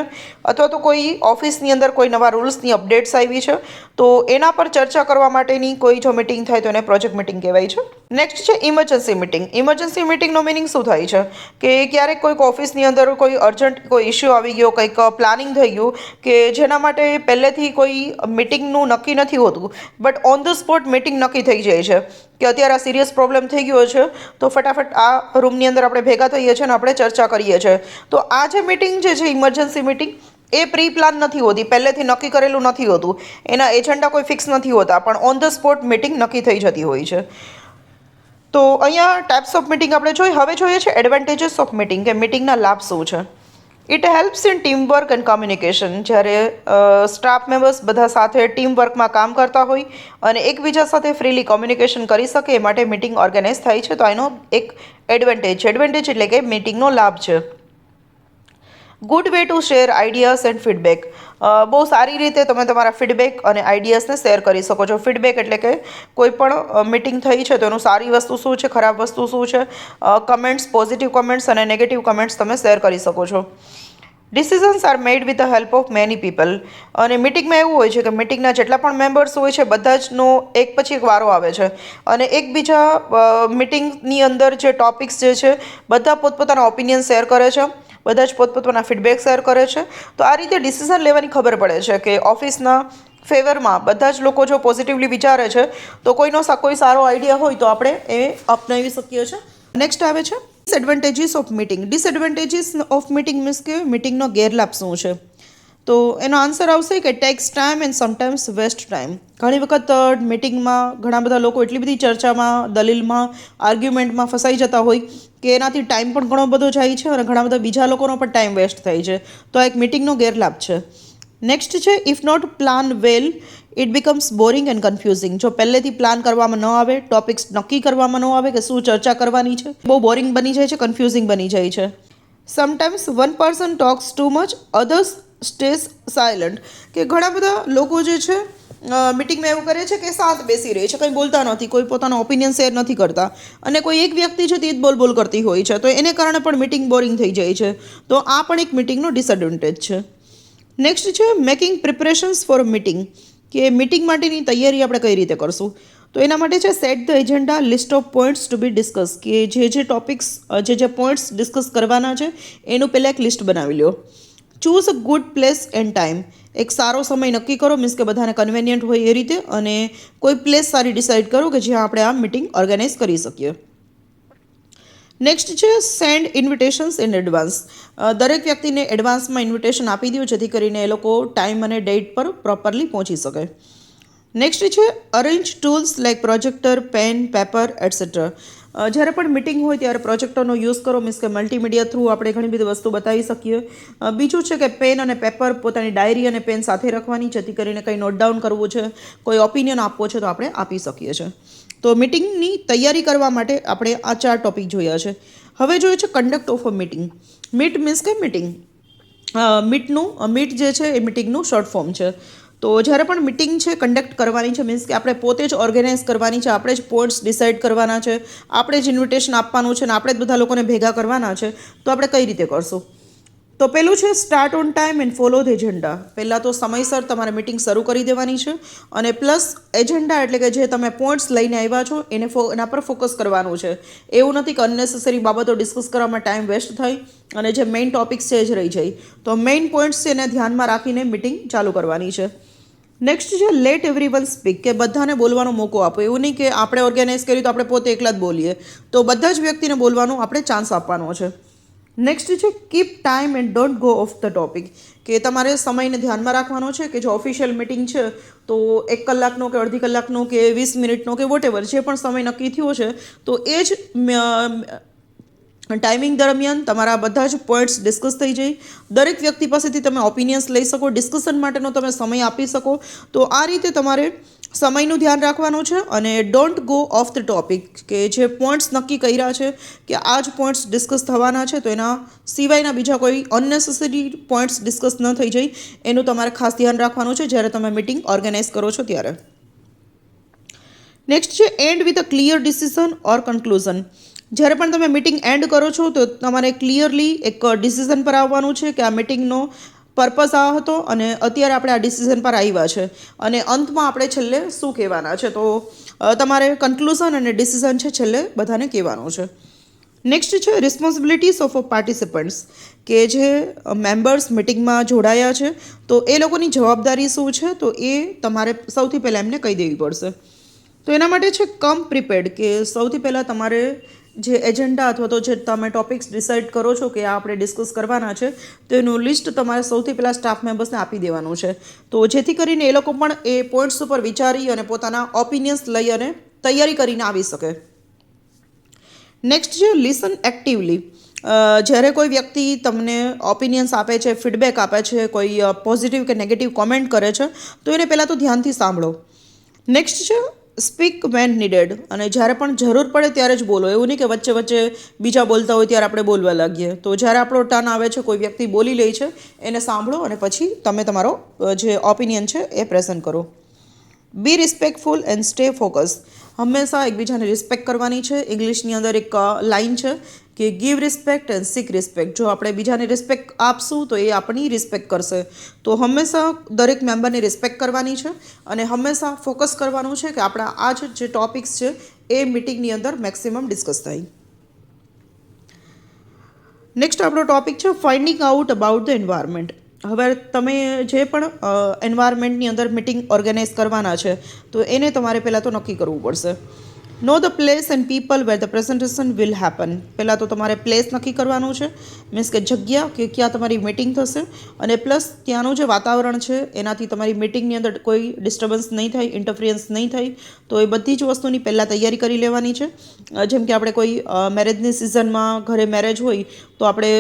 અથવા તો કોઈ ઓફિસની અંદર કોઈ નવા રૂલ્સની અપડેટ્સ આવી છે તો એના પર ચર્ચા કરવા માટેની કોઈ જો મિટિંગ થાય તો એને પ્રોજેક્ટ મિટિંગ કહેવાય છે. નેક્સ્ટ છે ઇમરજન્સી મિટિંગ. ઇમરજન્સી મિટિંગનો મિનિંગ શું થાય છે કે ક્યારેક કોઈક ઓફિસની અંદર કોઈ અર્જન્ટ કોઈ ઇશ્યુ આવી ગયો, કંઈક પ્લાનિંગ થઈ ગયું કે જેના માટે પહેલેથી કોઈ મિટિંગનું નક્કી નથી હોતું, but on the spot meeting નક્કી થઈ જાય છે કે અત્યારે આ સિરિયસ પ્રોબ્લેમ થઈ ગયો છે તો ફટાફટ આ રૂમની અંદર આપણે ભેગા થઈએ છીએ અને આપણે ચર્ચા કરીએ છીએ. તો આ જે મિટિંગ જે છે ઇમરજન્સી મિટિંગ, એ પ્રી પ્લાન નથી હોતી, પહેલેથી નક્કી કરેલું નથી હોતું, એના એજન્ડા કોઈ ફિક્સ નથી હોતા, પણ ઓન ધ સ્પોટ મિટિંગ નક્કી થઈ જતી હોય છે. તો અહીંયા ટાઈપ્સ ઓફ મિટિંગ આપણે જોઈ. હવે જોઈએ છે એડવાન્ટેજીસ ઓફ મિટિંગ, કે મિટિંગના લાભ શું છે. It helps in teamwork and communication. જ્યારે સ્ટાફ મેમ્બર્સ બધા સાથે ટીમવર્કમાં કામ કરતા હોય અને એકબીજા સાથે ફ્રીલી કોમ્યુનિકેશન કરી શકે એ માટે મિટિંગ ઓર્ગેનાઇઝ થાય છે. તો એનો એક એડવાન્ટેજ છે. એડવાન્ટેજ એટલે કે મિટિંગનો લાભ છે. Good way to share ideas and feedback. બહુ સારી રીતે તમે તમારા ફીડબેક અને આઈડિયાઝને શેર કરી શકો છો. ફીડબેક એટલે કે કોઈ પણ મિટિંગ થઈ છે તો એનું સારી વસ્તુ શું છે, ખરાબ વસ્તુ શું છે, કમેન્ટ્સ, પોઝિટિવ કમેન્ટ્સ અને નેગેટિવ કમેન્ટ્સ તમે શેર કરી શકો છો. Decisions are made with the help of many people. અને મિટિંગમાં એવું હોય છે કે મિટિંગના જેટલા પણ મેમ્બર્સ હોય છે બધા જનો એક પછી એક વારો આવે છે અને એકબીજા મિટિંગની અંદર જે ટોપિક્સ જે છે બધા પોતપોતાના ઓપિનિયન શેર કરે છે, બધા જ પોતપોતાના ફીડબેક શેર કરે છે. તો આ રીતે ડિસિઝન લેવાની ખબર પડે છે કે ઓફિસના ફેવરમાં બધા જ લોકો જો પોઝિટિવલી વિચારે છે તો કોઈ સારો આઈડિયા હોય તો આપણે એ અપનાવી શકીએ છીએ. નેક્સ્ટ આવે છે disadvantages of meeting. Disadvantages of meeting means કે મિટિંગનો ગેરલાભ શું છે? તો એનો આન્સર આવશે કે takes time and sometimes waste time. ઘણી વખત મિટિંગમાં ઘણા બધા લોકો એટલી બધી ચર્ચામાં, દલીલમાં, આર્ગ્યુમેન્ટમાં ફસાઈ જતા હોય કે એનાથી ટાઈમ પણ ઘણો બધો જાય છે અને ઘણા બધા બીજા લોકોનો પણ ટાઈમ વેસ્ટ થાય છે. તો આ એક મિટિંગનો ગેરલાભ છે. નેક્સ્ટ છે if not plan well it becomes boring and confusing. જો પહેલેથી પ્લાન કરવામાં ન આવે, ટોપિક્સ નક્કી કરવામાં ન આવે કે શું ચર્ચા કરવાની છે, બહુ બોરિંગ બની જાય છે, કન્ફ્યુઝિંગ બની જાય છે. Sometimes one person talks too much, others stays silent. કે ઘણા બધા લોકો જે છે મિટિંગમાં એવું કરે છે કે શાંત બેસી રહે છે, કંઈ બોલતા નથી, કોઈ પોતાનો ઓપિનિયન શેર નથી કરતા અને કોઈ એક વ્યક્તિ છે તે જ બોલ કરતી હોય છે. તો એને કારણે પણ મિટિંગ બોરિંગ થઈ જાય છે. તો આ પણ એક મિટિંગનો ડિસએડવાન્ટેજ છે. નેક્સ્ટ છે મેકિંગ પ્રિપરેશન્સ ફોર મિટિંગ. કે મિટિંગ માટેની તૈયારી આપણે કઈ રીતે કરશું? તો એના માટે છે set the agenda, list of points to be discuss. કે જે ટોપિક્સ, જે પોઈન્ટ્સ ડિસ્કસ કરવાના છે એનું પહેલાં એક લિસ્ટ બનાવી લો. Choose a good place and time. એક સારો સમય નક્કી કરો, મીન્સ કે બધાને કન્વેનિયન્ટ હોય એ રીતે, અને કોઈ પ્લેસ સારી ડિસાઇડ કરો કે જ્યાં આપણે આ મિટિંગ ઓર્ગેનાઇઝ કરી શકીએ. નેક્સ્ટ છે સેન્ડ ઇન્વિટેશન્સ ઇન એડવાન્સ. દરેક વ્યક્તિને એડવાન્સમાં ઇન્વિટેશન આપી દો જેથી કરીને એ લોકો ટાઈમ અને ડેટ પર પ્રોપરલી પહોંચી શકે. નેક્સ્ટ છે arrange tools like projector, pen, paper etcetera. જ્યારે પણ મિટિંગ હોય ત્યારે પ્રોજેક્ટરનો યુઝ કરો, મીન્સ કે મલ્ટીમીડિયા થ્રુ આપણે ઘણી બધી વસ્તુ બતાવી શકીએ. બીજું છે કે પેન અને પેપર, પોતાની ડાયરી અને પેન સાથે રાખવાની જેથી કરીને કંઈ નોટ ડાઉન કરવું છે, કોઈ ઓપિનિયન આપવો છે તો આપણે આપી શકીએ છીએ. તો મિટિંગની તૈયારી કરવા માટે આપણે આ 4 ટોપિક જોયા છે. હવે જોઈએ છે conduct of a meeting. Meet means કે મિટિંગ. મીટ જે છે એ મિટિંગનું શોર્ટ ફોર્મ છે. તો જ્યારે પણ મિટિંગ છે કન્ડક્ટ કરવાની છે, મીન્સ કે આપણે પોતે જ ઓર્ગેનાઇઝ કરવાની છે, આપણે જ પોઈન્ટ્સ ડિસાઇડ કરવાના છે, આપણે જ ઇન્વિટેશન આપવાનું છે અને આપણે જ બધા લોકોને ભેગા કરવાના છે. તો આપણે કઈ રીતે કરશું? તો પેલું છે start on time and follow the agenda. પહેલાં તો સમયસર તમારે મિટિંગ શરૂ કરી દેવાની છે અને પ્લસ એજન્ડા એટલે કે જે તમે પોઈન્ટ્સ લઈને આવ્યા છો એના પર ફોકસ કરવાનું છે. એવું નથી કે અનનેસેસરી બાબતો ડિસ્કસ કરવામાં ટાઈમ વેસ્ટ થાય અને જે મેઇન ટોપિક્સ છે એ જ રહી જાય. તો મેઇન પોઈન્ટ્સ છે એને ધ્યાનમાં રાખીને મિટિંગ ચાલુ કરવાની છે. નેક્સ્ટ છે લેટ એવરી વન સ્પીક. કે બધાને બોલવાનો મોકો આપો. એવું નહીં કે આપણે ઓર્ગેનાઇઝ કર્યું તો આપણે પોતે એકલા જ બોલીએ. તો બધા જ વ્યક્તિને બોલવાનો આપણે ચાન્સ આપવાનો છે. નેક્સ્ટ છે keep time and don't go of the topic. કે તમારે સમયને ધ્યાનમાં રાખવાનો છે કે જો ઓફિશિયલ મિટિંગ છે તો 1 કલાકનો કે અડધી કલાકનો કે 20 મિનિટનો કે વોટેવર જે પણ સમય નક્કી થયો છે તો એ જ ટાઈમિંગ દરમિયાન તમારા બધા જ પોઈન્ટ્સ ડિસ્કસ થઈ જાય. દરેક વ્યક્તિ પાસેથી તમે ઓપિનિયન્સ લઈ શકો, ડિસ્કશન માટેનો તમે સમય આપી શકો. તો આ રીતે તમારે સમયનું ધ્યાન રાખવાનું છે અને don't go of the topic. કે જે પોઈન્ટ્સ નક્કી કર્યા છે કે આ જ પોઈન્ટ્સ ડિસ્કસ થવાના છે તો એના સિવાયના બીજા કોઈ અનનેસેસરી પોઈન્ટ્સ ડિસ્કસ ન થઈ જાય એનું તમારે ખાસ ધ્યાન રાખવાનું છે જ્યારે તમે મિટિંગ ઓર્ગેનાઇઝ કરો છો ત્યારે. નેક્સ્ટ છે and with a clear decision or conclusion. જ્યારે પણ તમે મિટિંગ એન્ડ કરો છો તો તમારે ક્લિયરલી એક ડિસિઝન પર આવવાનું છે કે આ મિટિંગનો પર્પઝ આ હતો અને અત્યારે આપણે આ ડિસિઝન પર આવ્યા છે અને અંતમાં આપણે છેલ્લે શું કહેવાના છે. તો તમારે કન્ક્લુઝન અને ડિસિઝન છે છેલ્લે બધાને કહેવાનું છે. નેક્સ્ટ છે રિસ્પોન્સિબિલિટીઝ ઓફ પાર્ટિસિપન્ટ્સ. કે જે મેમ્બર્સ મિટિંગમાં જોડાયા છે તો એ લોકોની જવાબદારી શું છે તો એ તમારે સૌથી પહેલાં એમને કહી દેવી પડશે. તો એના માટે છે કમ પ્રિપેર્ડ. કે સૌથી પહેલાં તમારે જે એજન્ડા અથવા તો જે તમે ટોપિક્સ ડિસાઇડ કરો છો કે આ આપણે ડિસ્કસ કરવાના છે તો એનું લિસ્ટ તમારે સૌથી પહેલાં સ્ટાફ મેમ્બર્સને આપી દેવાનું છે. તો જેથી કરીને એ લોકો પણ એ પોઈન્ટ્સ ઉપર વિચારી અને પોતાના ઓપિનિયન્સ લઈ અને તૈયારી કરીને આવી શકે. નેક્સ્ટ છે લિસન એક્ટિવલી. જ્યારે કોઈ વ્યક્તિ તમને ઓપિનિયન્સ આપે છે, ફીડબેક આપે છે, કોઈ પોઝિટિવ કે નેગેટિવ કોમેન્ટ કરે છે તો એને પહેલાં તો ધ્યાનથી સાંભળો. નેક્સ્ટ છે સ્પીક વેન નીડેડ. અને જ્યારે પણ જરૂર પડે ત્યારે જ બોલો. એવું નહીં કે વચ્ચે વચ્ચે બીજા બોલતા હોય ત્યારે આપણે બોલવા લાગીએ. તો જ્યારે આપણો ટર્ન આવે છે, કોઈ વ્યક્તિ બોલી લે છે, એને સાંભળો અને પછી તમે તમારો જે ઓપિનિયન છે એ પ્રેઝન્ટ કરો. બી રિસ્પેક્ટફુલ એન્ડ સ્ટે ફોકસ. હંમેશા એકબીજાને રિસ્પેક્ટ કરવાની છે. ઇંગ્લિશની અંદર એક લાઇન છે કે give respect and seek respect. જો આપણે બીજાને રિસ્પેક્ટ આપશું તો એ આપણી રિસ્પેક્ટ કરશે. તો હંમેશા દરેક મેમ્બરની રિસ્પેક્ટ કરવાની છે અને હંમેશા ફોકસ કરવાનું છે કે આપણા આ જે ટોપિક્સ છે એ મિટિંગની અંદર મેક્સિમમ ડિસ્કસ થાય. નેક્સ્ટ આપણો ટોપિક છે finding out about the environment. હવે તમે જે પણ એન્વાયરમેન્ટની અંદર મિટિંગ ઓર્ગેનાઇઝ કરવાના છે તો એને તમારે પહેલાં તો નક્કી કરવું પડશે. Know the place and people where the presentation will happen. પહેલાં તો તમારે પ્લેસ નક્કી કરવાનું છે, મીન્સ કે જગ્યા કે ક્યાં તમારી મિટિંગ થશે, અને પ્લસ ત્યાંનું જે વાતાવરણ છે એનાથી તમારી મિટિંગની અંદર કોઈ ડિસ્ટર્બન્સ નહીં થાય, ઇન્ટરફિયરન્સ નહીં થાય. તો એ બધી જ વસ્તુની પહેલાં તૈયારી કરી લેવાની છે. જેમ કે આપણે કોઈ મેરેજની સિઝનમાં ઘરે મેરેજ હોય તો આપણે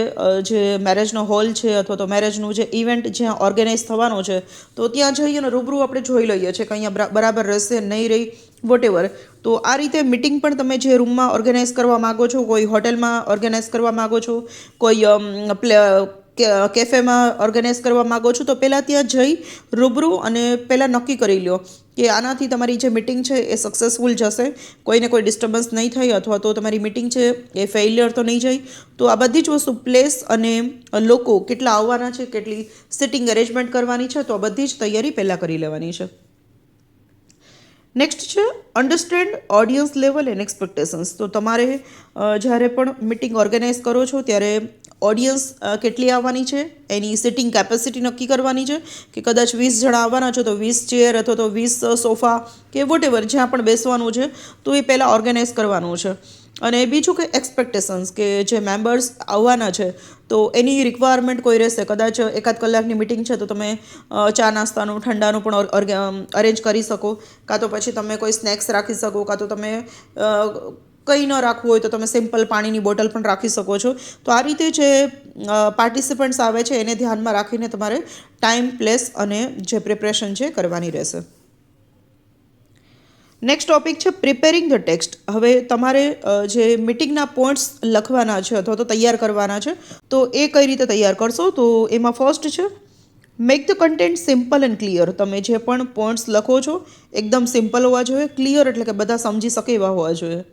જે મેરેજનો હોલ છે અથવા તો મેરેજનું જે ઇવેન્ટ જ્યાં ઓર્ગેનાઇઝ થવાનો છે તો ત્યાં જઈ અને રૂબરૂ આપણે જોઈ લઈએ છીએ કે અહીંયા બરાબર રહેશે નહીં રહી વોટેવર. તો આ રીતે મિટિંગ પણ તમે જે રૂમમાં ઓર્ગેનાઇઝ કરવા માગો છો, કોઈ હોટલમાં ઓર્ગેનાઇઝ કરવા માગો છો, કોઈ કેફેમાં ઓર્ગેનાઇઝ કરવા માગો છો, તો પહેલાં ત્યાં જઈ રૂબરૂ અને પહેલાં નક્કી કરી લો કે આનાથી તમારી જે મિટિંગ છે એ સક્સેસફુલ જશે, કોઈને કોઈ ડિસ્ટર્બન્સ નહીં થાય અથવા તો તમારી મિટિંગ છે એ ફેઇલિયર તો નહીં જાય. તો આ બધી જ વસ્તુ પ્લેસ અને લોકો કેટલા આવવાના છે, કેટલી સિટિંગ અરેન્જમેન્ટ કરવાની છે, તો આ બધી જ તૈયારી પહેલાં કરી લેવાની છે. નેક્સ્ટ છે understand audience level and expectations. તો તમારે જ્યારે પણ મિટિંગ ઓર્ગેનાઇઝ કરો છો ત્યારે ઓડિયન્સ કેટલી આવવાની છે એની સિટિંગ કેપેસિટી નક્કી કરવાની છે કે કદાચ 20 જણા આવવાના છો તો 20 ચેર અથવા તો 20 સોફા કે વોટેવર જ્યાં પણ બેસવાનું છે તો એ પહેલાં ઓર્ગેનાઇઝ કરવાનું છે. અને બીજું કે એક્સપેક્ટેશન્સ, કે જે મેમ્બર્સ આવવાના છે તો એની રિક્વાયરમેન્ટ કોઈ રહેશે. કદાચ 1 કલાકની મિટિંગ છે તો તમે ચા નાસ્તાનું ઠંડાનું પણ અરેન્જ કરી શકો, કાં તો પછી તમે કોઈ સ્નેક્સ રાખી શકો, કાં તો તમે કંઈ ન રાખવું હોય તો તમે સિમ્પલ પાણીની બોટલ પણ રાખી શકો છો. તો આ રીતે જે પાર્ટિસિપન્ટ્સ આવે છે એને ધ્યાનમાં રાખીને તમારે ટાઈમ, પ્લેસ અને જે પ્રિપરેશન છે કરવાની રહેશે. નેક્સ્ટ ટોપિક છે પ્રિપેરિંગ ધ ટેક્સ્ટ. હવે તમારે જે મિટિંગના પોઈન્ટ્સ લખવાના છે અથવા તો તૈયાર કરવાના છે તો એ કઈ રીતે તૈયાર કરશો, તો એમાં ફર્સ્ટ છે make the content simple and clear. તમે જે પણ પોઈન્ટ્સ લખો છો એકદમ સિમ્પલ હોવા જોઈએ, ક્લિયર એટલે કે બધા સમજી શકે એવા હોવા જોઈએ.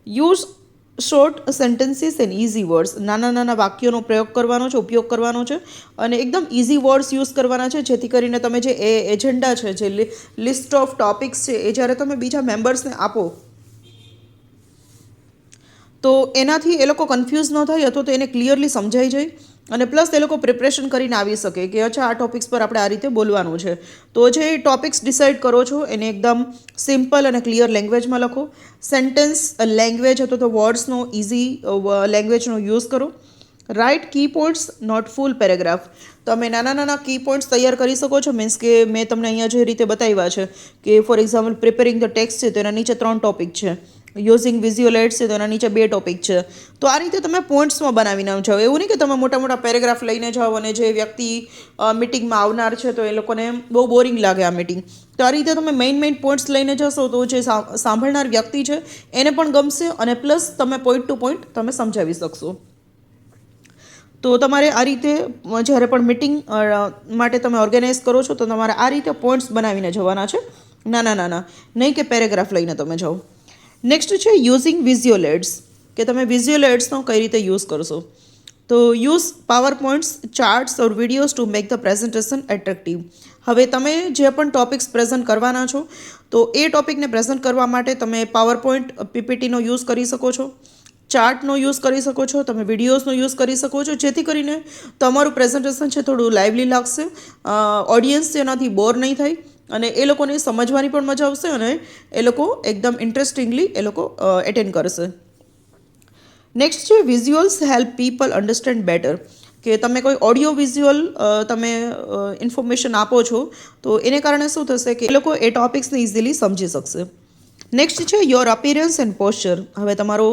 Use short sentences and easy words. નાના નાના વાક્યોનો પ્રયોગ કરવાનો છે, ઉપયોગ કરવાનો છે અને એકદમ ઇઝી વર્ડ્સ યુઝ કરવાના છે, જેથી કરીને તમે જે એજન્ડા છે, જે લિસ્ટ ઓફ ટોપિક્સ છે એ જ્યારે તમે બીજા મેમ્બર્સને આપો તો એનાથી એ લોકો કન્ફ્યુઝ ન થાય અથવા તો એને ક્લિયરલી સમજાઈ જાય અને પ્લસ એ લોકો પ્રિપરેશન કરીને આવી શકે કે અચ્છા આ ટોપિક્સ પર આપણે આ રીતે બોલવાનું છે. તો જે ટોપિક્સ ડિસાઇડ કરો છો એને એકદમ સિમ્પલ અને ક્લિયર લેંગ્વેજમાં લખો. સેન્ટેન્સ લેંગ્વેજ અથવા તો વર્ડ્સનો ઇઝી લેંગ્વેજનો યુઝ કરો. Write key points, not full paragraph. તમે નાના નાના કી પોઈન્ટ્સ તૈયાર કરી શકો છો, મીન્સ કે મેં તમને અહીંયા જે રીતે બતાવ્યા છે કે for example preparing the text છે તો એના નીચે 3 ટોપિક છે, યુઝિંગ વિઝ્યુઅલ એડ્સ છે તો એના નીચે 2 ટોપિક છે. તો આ રીતે તમે પોઈન્ટ્સમાં બનાવીને જાઓ. એવું નહીં કે તમે મોટા મોટા પેરેગ્રાફ લઈને જાઓ અને જે વ્યક્તિ મિટિંગમાં આવનાર છે તો એ લોકોને બહુ બોરિંગ લાગે આ મિટિંગ. તો આ રીતે તમે મેઇન પોઈન્ટ્સ લઈને જશો તો જે સાંભળનાર વ્યક્તિ છે એને પણ ગમશે અને પ્લસ તમે પોઈન્ટ ટુ પોઈન્ટ તમે સમજાવી શકશો. તો તમારે આ રીતે જ્યારે પણ મિટિંગ માટે તમે ઓર્ગેનાઇઝ કરો છો તો તમારે આ રીતે પોઈન્ટ્સ બનાવીને જવાના છે, નાના નાના, નહીં કે પેરેગ્રાફ લઈને તમે જાઓ. નેક્સ્ટ છે યુઝિંગ વિઝ્યુઅલ એડ્સ, કે તમે વિઝ્યુઅલ એડ્સનો કઈ રીતે યુઝ કરશો. તો use power points, charts or videos to make the presentation attractive. હવે તમે જે પણ ટોપિક્સ પ્રેઝન્ટ કરવાના છો તો એ ટોપિકને પ્રેઝન્ટ કરવા માટે તમે પાવર પોઈન્ટ પીપીટીનો યુઝ કરી શકો છો, ચાર્ટનો યુઝ કરી શકો છો, તમે વિડીયોઝનો યુઝ કરી શકો છો, જેથી કરીને તમારું પ્રેઝન્ટેશન છે થોડું લાઇવલી લાગશે, ઓડિયન્સ એનાથી બોર નહીં થાય અને એ લોકોને સમજવાની પણ મજા આવશે અને એ લોકો એકદમ ઇન્ટરેસ્ટિંગલી એ લોકો એટેન્ડ કરશે. નેક્સ્ટ છે visuals help people understand better, કે તમે કોઈ ઓડિયો વિઝ્યુઅલ તમે ઇન્ફોર્મેશન આપો છો તો એને કારણે શું થશે કે એ લોકો એ ટોપિક્સને ઇઝીલી સમજી શકશે. નેક્સ્ટ છે યોર અપિયરન્સ એન્ડ પોસ્ચર. હવે તમારો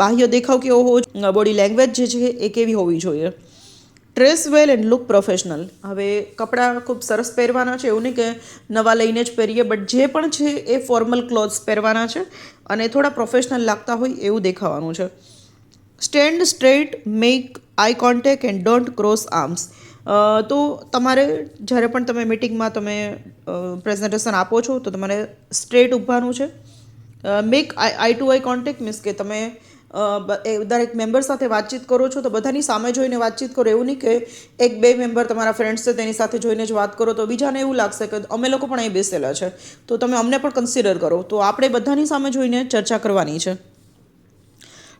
બાહ્ય દેખાવ કેવો હોવો જોઈએ, બોડી લેંગ્વેજ જે છે એ કેવી હોવી જોઈએ. Dress well and look professional. હવે કપડાં ખૂબ સરસ પહેરવાના છે, એવું નહીં કે નવા લઈને જ પહેરીએ, બટ જે પણ છે એ ફોર્મલ ક્લોથ્સ પહેરવાના છે અને થોડા પ્રોફેશનલ લાગતા હોય એવું દેખાવાનું છે. Stand straight, make eye contact and don't cross arms. તો તમારે જ્યારે પણ તમે મિટિંગમાં તમે પ્રેઝન્ટેશન આપો છો તો તમારે સ્ટ્રેટ ઊભવાનું છે. Make eye to eye contact means કે તમે દરેક મેમ્બર સાથે વાતચીત કરો છો તો બધાની સામે જોઈને વાતચીત કરો. એવું નહીં કે એક બે મેમ્બર તમારા ફ્રેન્ડ્સ છે તેની સાથે જોઈને જ વાત કરો તો બીજાને એવું લાગશે કે અમે લોકો પણ અહીં બેસેલા છે તો તમે અમને પણ કન્સિડર કરો. તો આપણે બધાની સામે જોઈને ચર્ચા કરવાની છે.